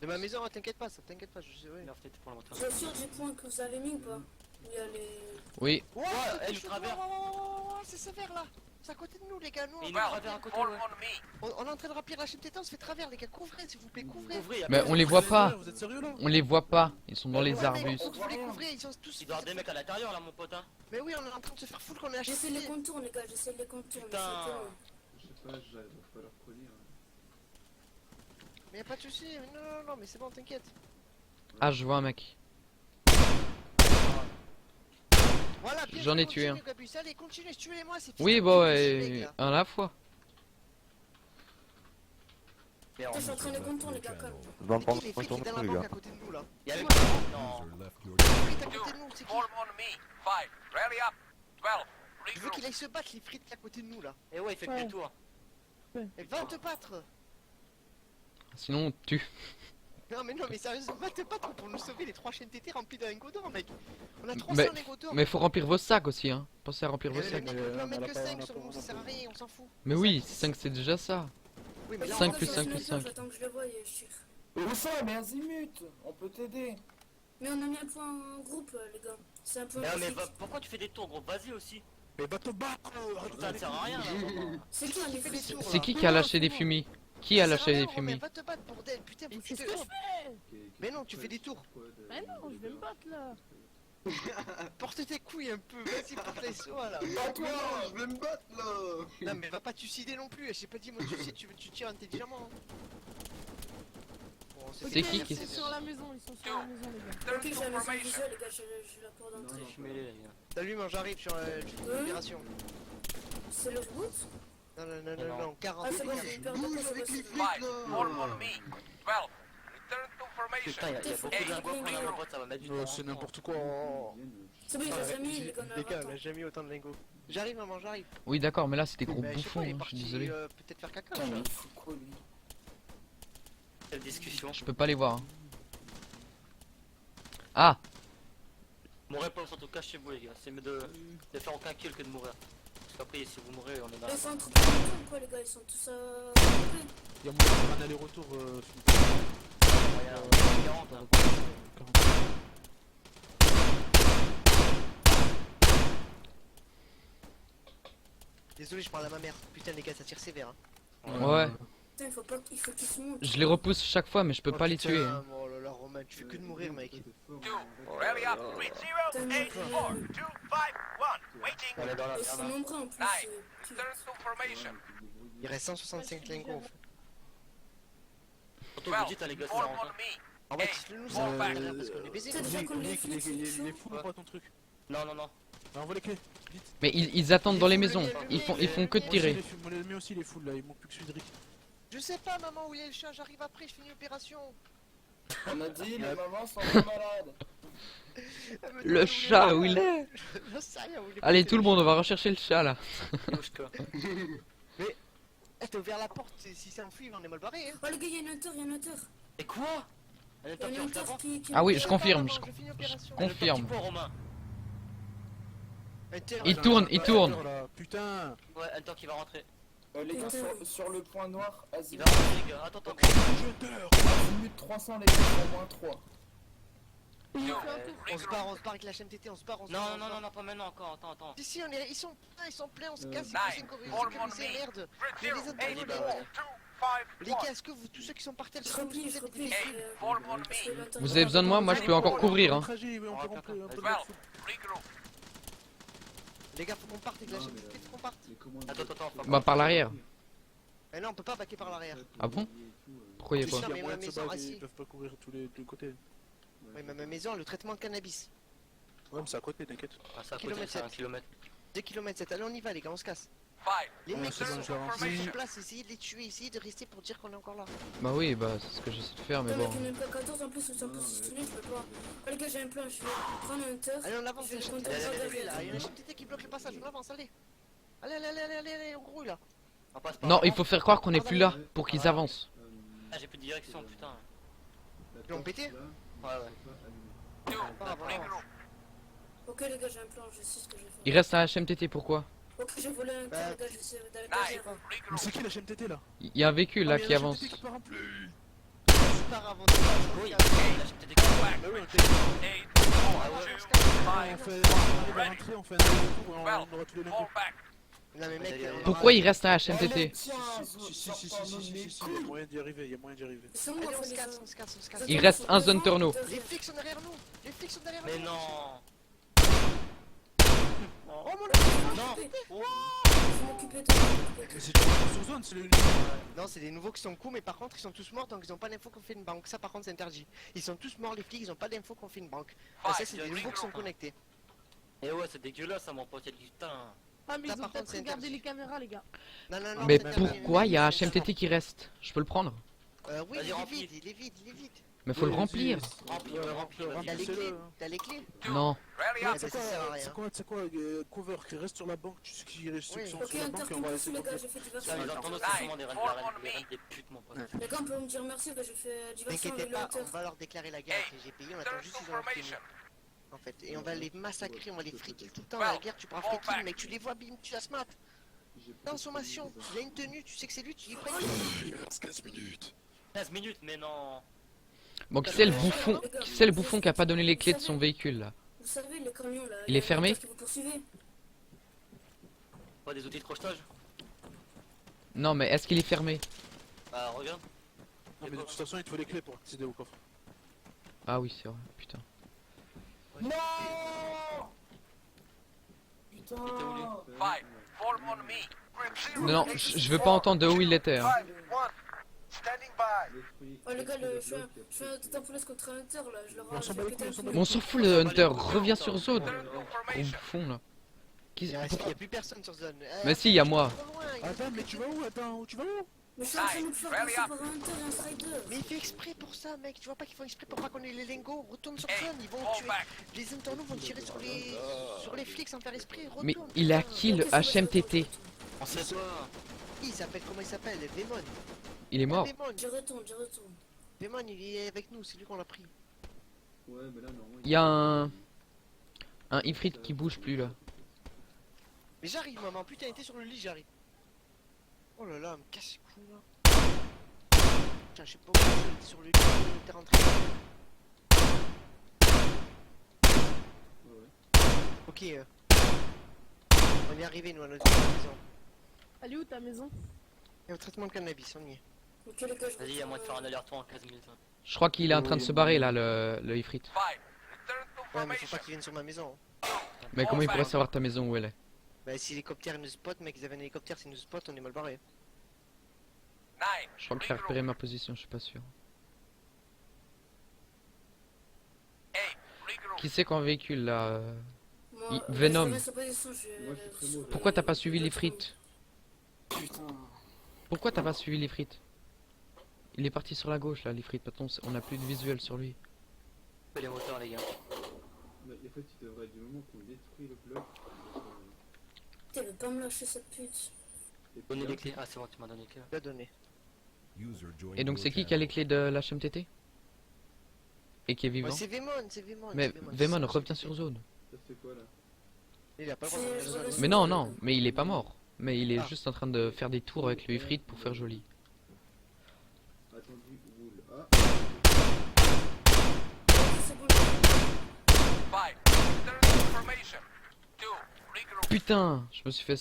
De ma maison, t'inquiète pas, ça t'inquiète pas, je sais, ouais. Il a fait pour le moteur. Vous êtes sûr du point que vous avez mis ou pas? Où il y a les. Oui, Ouais, elle travers. c'est sévère là. C'est à côté de nous, les gars. Nous, Et il on, nous travers à côté, Fall ouais. on me. on est en train de remplir la chaîne TT, on se fait travers, les gars. Couvrez, s'il vous plaît, couvrez. Ouvrez, mais on les voit pas. Vous êtes sérieux là? On les voit pas. Ils sont dans les Ouais, arbustes. mec, couvrez, ils sont tous. Il doit y avoir des mecs à l'intérieur là, mon pote. Hein. Mais oui, on est en train de se faire full qu'on est à J'essaie de les contourner, les gars, j'essaie de les contourner. Putain. c'est tout. Mais y'a pas de soucis, mais non, mais c'est bon, t'inquiète. Ah, je vois un mec. Voilà, bien J'en joué, ai tué continue, Gabus. Allez, continuez, tuez-les-moi, c'est fini. Oui, bon, Les gars. un à la fois. Je suis en train de contourner les gars, calme. Je vais en C'est prendre qui les un frites tour hein, qui est dans les la banque gars. à côté de nous là? Y'a le. Dis-moi, Non. les frites à côté de nous, c'est qui? Form on me. 5. Rally up. 12. Je veux Regroup. qu'il aille se battre, les frites qui est à côté de nous là. Et ouais, il fait Ouais. le tour. Et va te battre. Sinon, on te tue. Non mais non mais sérieusement, va te battre pour nous sauver les 3 chaînes TT remplies d'un lingot d'or mec. On a 300 Mais- lingots d'or. Mais faut remplir vos sacs aussi, hein. Pensez à remplir vos Mais sacs. mec, on peut en on mettre a que pas- 5 on a sur pas- nous, ça sert à rien, on s'en fout. Mais oui, 5 c'est déjà ça. Oui mais là, 5 on plus va 5 faire plus une- 5. J'attends que je le voie et je tire. Où ça, mais Azimut, on peut t'aider. Mais on a mis un point groupe, les gars. C'est un point Mais, non, mais physique. pourquoi tu fais des tours, gros? Vas-y aussi. Mais va te battre. Ça ne sert à rien là. C'est qui un Qui fait des des tours C'est là? qui a lâché des fumis? Qui a lâché des Romain, fumis? va te battre bordel, putain faut Mais que tu c'est te... ce que je fais. Mais non, tu fais des tours. Mais non, je vais me battre là. Porte tes couilles un peu, vas-y porte les soins là. Toi, je vais me battre là. Non mais va pas suicider non plus, j'ai pas dit moi suicide, tu tires intelligemment. Bon, C'est Ok, qui ils sont sur la maison, ils sont sur la maison les gars. Turn Ok, to j'ai la maison formation. visuelle, les gars, j'ai la porte d'entrée. Je suis mêlé, les gars. Salut moi j'arrive sur l'opération. C'est le reboot? Non non non Non. non non, 40 Ah, c'est bon, j'ai eu peur de Bouge passer avec les le flics 5. là. Form on me. 12. Return to formation. Putain, y'a beaucoup Hey, d'infos qu'on a regroup. mon pote, ça va mettre du Oh, temps. c'est n'importe quoi. C'est bon, il les a mis, les gars, on a Les gars, on attends. a jamais eu autant de lingots. J'arrive maman, j'arrive. Oui, d'accord, mais là c'était gros Bah, je sais bouffon, pas, il est hein, je suis parti désolé. peut-être faire caca. Putain, je mais sais il fout quoi lui? Quelle discussion. Je peux pas les voir. hein. Ah, Mon réponse en tout cas chez vous, les gars, c'est mieux de faire aucun kill que de mourir. Parce qu'après, si vous mourrez, on est dans la. Ils sont en train de faire ou quoi, les gars? Ils sont tous à. Il y a moyen de faire un aller-retour. moyen. 40, hein. Désolé, je parle à ma mère. Putain les gars, ça tire sévère. Hein. ouais. Putain, il faut qu'ils se montent. Je les repousse chaque fois, mais je peux Oh, pas les putain, tuer. hein. Oh là là, Romain, tu fais que de mourir mec. 2. Rally up. 3 0 8 4 2 5 1. Waiting. On est dans la Ils sont merde. hein. nombreux en plus. Nine. tu- Turn to formation. Il reste 165 lingots. Surtout vous dites, hein, les gars, c'est Form on arrangeant. me. En fait, dites-le nous ça va pas derrière parce qu'on est baisés. C'est déjà qu'on les flics, c'est Il chaud. est fou ou pas ton truc? Non, non, non. Envoie les clés. Mais ils attendent dans les maisons. Ils font que de tirer. Le mien aussi il est full là, il manque plus que celui de Rick. Je sais pas maman où il est le chat, j'arrive après, je finis l'opération. On a dit, les mamans sont pas malades. Le chat, où il est? J'en sais rien où il est. Allez, tout le monde, on va rechercher le chat là. Youshka. Eh, t'as ouvert la porte, si ça enfuit, on est mal barré. Hein. Oh, les gars, il y a un hunter, il y a un hunter. Et quoi? Un Il y a état un qui hunter avant. qui. Ah oui, je sais confirme, pas, je maman, finis l'opération. confirme. Quoi, Romain? Hunter, Il là, tourne, là, il là, tourne. Là, putain. Ouais, un temps qui va rentrer. Les gars, Putain. sur le point noir, Il Azimut, va rentrer, les gars. Attends, attends. Azimut 300, les gars, pour moins 3. Il fait un tour. On se barre avec la chaîne TT, on se barre, on se barre. Non, on se non, barre. non, non, pas maintenant encore. Attends, attends. Si, si, ils sont pleins, ils sont pleins, on se casse, il Nine. faut Form on sécuriser, me. merde. 3 Il y a 0 des 8 intérêts, 4 les 2 gars. 5 Les 1. gars, est-ce que vous, tous ceux qui sont par terre, Je replie, je replie. Form on me. Vous avez besoin de moi? Moi je peux encore couvrir. Hein. Trajet, oui, on peut remplir un peu de 12. full. Regroup. Les gars, faut qu'on parte avec la chaîne TT, faut qu'on parte. Attends, attends, faut Bah par l'arrière. Mais non, on peut pas baquer par l'arrière. Ah bon? Pourquoi y a Si, quoi? si, Non, y a mais moyen ma de se maison, barrer, assis. ils peuvent pas courir tous les deux côtés. Oui, mais ma maison, le traitement de cannabis. Ouais, mais c'est à côté, t'inquiète. Ah, c'est à côté, Kilomètre c'est un 7. kilomètre. 2 km 7, allez on y va les gars, on se casse. 5. Les mecs c'est qui bon, sont je l'avance. sur place, essayez de les tuer, essayez de rester pour dire qu'on est encore là. Bah oui, bah c'est ce que j'essaie de faire, mais Putain, bon. mec, il y en a pas 14 en plus, ou c'est un peu stylé, je peux pas. Oh, les gars, j'ai un plan, je vais prendre un hunter. Allez on avance, Je vais la chaîne le TT, contourner allez, là, il y a derrière. la chaîne TT qui bloque le passage, on avance, allez. Allez, allez, allez, allez, allez, on grouille là. On passe par Non, là. il faut faire croire qu'on est plus là pour qu'ils avancent. Ah, j'ai plus de direction, putain. Ils l'ont pété. Ouais, ouais. 2. Regroup. Ok, les gars, j'ai un plan, je sais ce que je vais faire. Il reste un HMTT, pourquoi? Ok, j'ai volé un hunter, Bah, les gars, j'essaie d'aller 9. derrière. Mais Regroup. c'est qui la chaîne TT là? Il y a un véhicule là Ah, mais qui y a la avance. chaîne TT qui part en plus. C'est pas avant de Oui, là, j'ai peut-être des Back. Bah oui, on 8 4 on 2 fait 5 on va rentrer, on fait un aller-retour et on aura tous les Fall lingots. back. Non mais mec, Pourquoi il reste un HMTT? Si, il y a moyen d'y arriver, il y a moyen d'y arriver. Ils sont où, allez en on fait, se les casse, gens? on se casse, on se casse. Il reste un zone turno. Les flics sont derrière nous. Les flics sont derrière Mais nous. non. Oh mon dieu. Non. Je vais m'occuper de toi. Mais c'est sur zone, c'est le. Non, c'est des nouveaux qui sont cool, mais par contre ils sont tous morts donc ils ont pas d'infos qu'on fait une banque. Ça par contre c'est interdit. Ils sont tous morts les flics, ils ont pas d'infos qu'on fait une banque. Ça c'est des nouveaux qui sont connectés. Et ouais, c'est dégueulasse, ça, mon pote, y'a du putain. Ah, mais Ça, ils ont par peut-être contre, c'est regardé interdit. les caméras, les gars. Non, non, non. Mais c'est interdit. pourquoi il y a un HMTT qui reste? Je peux le prendre? Oui, Vas-y, il est remplis. vide, il est vide, il est vide. Mais faut le Oui, remplir. Remplis, Ouais, remplis, remplis, T'as les c'est clés? le- T'as les clés? Non. Rally Ah, up. bah, ça sert à rien. C'est quoi, cover qui reste sur la banque, tu sais qui reste ceux qui sont Ok, sur la banque et on va Inter, essayer les de gars, compléter. j'ai fait diversion. Ça, les internautes, c'est vraiment des reines des putes, mon pote. Les gars, on peut me dire merci, bah, j'ai fait diversion T'inquiète avec le pas, Hunter. on va leur déclarer la guerre avec les GPI, on attend juste qu'ils ont obtenu. En fait, et on va les massacrer, on va les free kill tout le temps. À la guerre, tu pourras free kill, mec, tu les vois, bim, tu la smat. Dans sommation, il a une tenue, tu sais que c'est lui, tu lui prends. 15 minutes, mais non. Bon, qui c'est le bouffon? Qui c'est le bouffon qui a pas donné les clés de son véhicule là? Vous savez, les camions là. Il y a est fermé? un Hunter qui vous poursuivait. Pas des outils de crochetage? Non, mais est-ce qu'il est fermé? Bah, regarde. Non, mais de toute façon, il te faut les clés pour accéder au coffre. Ah oui, c'est vrai, putain. Non. Il était où, lui? Putain. 5, form on me. Group 0. Non, je veux pas entendre de où il était. Hein. 5, 1. Standing by. Oh les gars, je fais un tout poulet contre un Hunter là. Je leur On s'en bat les couilles, on s'en bat Bon, on s'en fout le Hunter, reviens sur zone. Third Gros formation. bouffon là. Il y a plus personne sur zone. Mais si, il y a moi. Attends, mais tu vas où? Attends, tu vas où? Mais je suis en train de me faire passer par un Hunter et un Strider. Mais il fait exprès pour ça, mec. Tu vois pas qu'ils font exprès pour pas qu'on ait les lingots. Retourne sur Hey, zone, ils vont fall tuer. back. Les internautes vont tirer sur les flics sans faire esprit. Retourne. Mais il a putain. qui le HMTT? On sait pas. Il s'appelle, comment il s'appelle? Vémon. Il est mort. Vémon. Je retourne, je retourne. Vémon, il est avec nous, c'est lui qu'on l'a pris. Il y a un Ifrit qui bouge plus là. Mais j'arrive, maman. Putain, il était sur le lit, j'arrive. Oh là là, me casse les couilles là. Putain, je sais pas où il était sur le lit, il était rentré. Ok, on est arrivé nous à notre maison. Elle est où ta maison? Et au traitement de cannabis, on y est. Ok les gars, je Vas-y, y'a moyen de faire un aller-retour en 15 minutes. Je crois qu'il est en train de se barrer là, le Ifrit. 5. Return to Ouais, mais faut formation. pas qu'ils viennent sur ma maison. Mais comment il pourrait savoir ta maison où elle est? Bah, si l'hélicoptère nous spot, mec, ils avaient un hélicoptère, s'ils nous spot, on est mal barré. 9. Je crois qu'il a repéré ma position, je suis pas sûr. 8. Regroup. Qui c'est qu'on véhicule là? Moi, Venom. je reste en position, je- Pourquoi t'as pas suivi l'Ifrit? Putain. Pourquoi t'as pas suivi l'Ifrit? Il est parti sur la gauche là, l'Ifrit, patron, on a plus de visuel sur lui. Fais les moteurs, les gars. Putain, il veut pas me lâcher cette pute. Donnez les clés. Ah, c'est bon, tu m'as donné les clés. Il a donné. Et donc c'est qui a les clés de l'HMTT? Et qui est vivant? Ouais, c'est Vémon, c'est Vémon. Mais c'est Vémon revient sur zone. Il a pas le droit de revenir sur zone. Mais non, non, mais il est pas mort. Mais il est Ah. juste en train de faire des tours avec le Ifrit pour faire joli. C'est bon, 5. Return to formation. 2. Regroup. Putain, je me suis fait...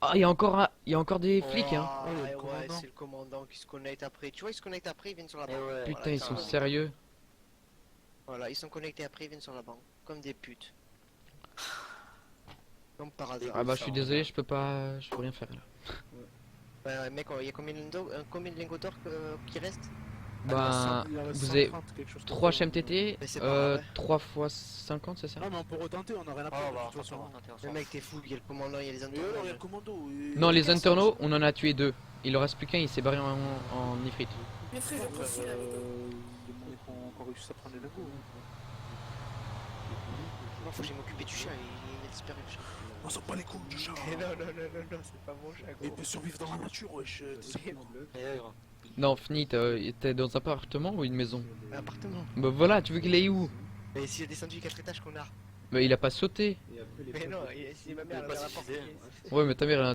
Ah, il y a encore des flics hein. Oh, Oh, le ouais, commandant. c'est le commandant qui se connecte après. Tu vois, ils se connectent après, ils viennent sur la Eh banque. ouais. Putain, Voilà, ils sont ça- sérieux. Voilà, ils sont connectés après, ils viennent sur la banque. Comme des putes. Comme par hasard. Ah bah je suis désolé, je peux rien faire là. Bah, mec, il y a combien de lingots d'or qui restent? Bah, Il en reste vous avez 130, quelque chose comme 3 ça. HMTT, Mais c'est pas grave. 3 fois 50, c'est ça? Non, mais on peut retenter, on a rien à Ah, faire on de va toute façon. Le mec, t'es fou, il y a le commandant, il y a les Et alors, il y a internautes. le commando. et- Non, les Personne. internautes, on en a tué 2. Il en reste plus qu'un, il s'est barré en Ifrit. les frères, je poursuis là, les gars. Il y a moyen qu'on réussisse à prendre les lingots. Non, faut que je m'occuper du chat, il a disparu le chat. On s'en bat les couilles du chat. non, c'est pas mon chat, Il peut survivre dans la nature, wesh. Eh ouais, gros. Non, fini, t'es dans un appartement ou une maison? Un appartement. Bah voilà, tu veux qu'il aille où? Mais s'il a descendu 4 étages, connard. Bah il a pas sauté. Mais non, c'est ma mère, Il a elle pas avait la porte. suffisé. Ouais, mais ta mère elle a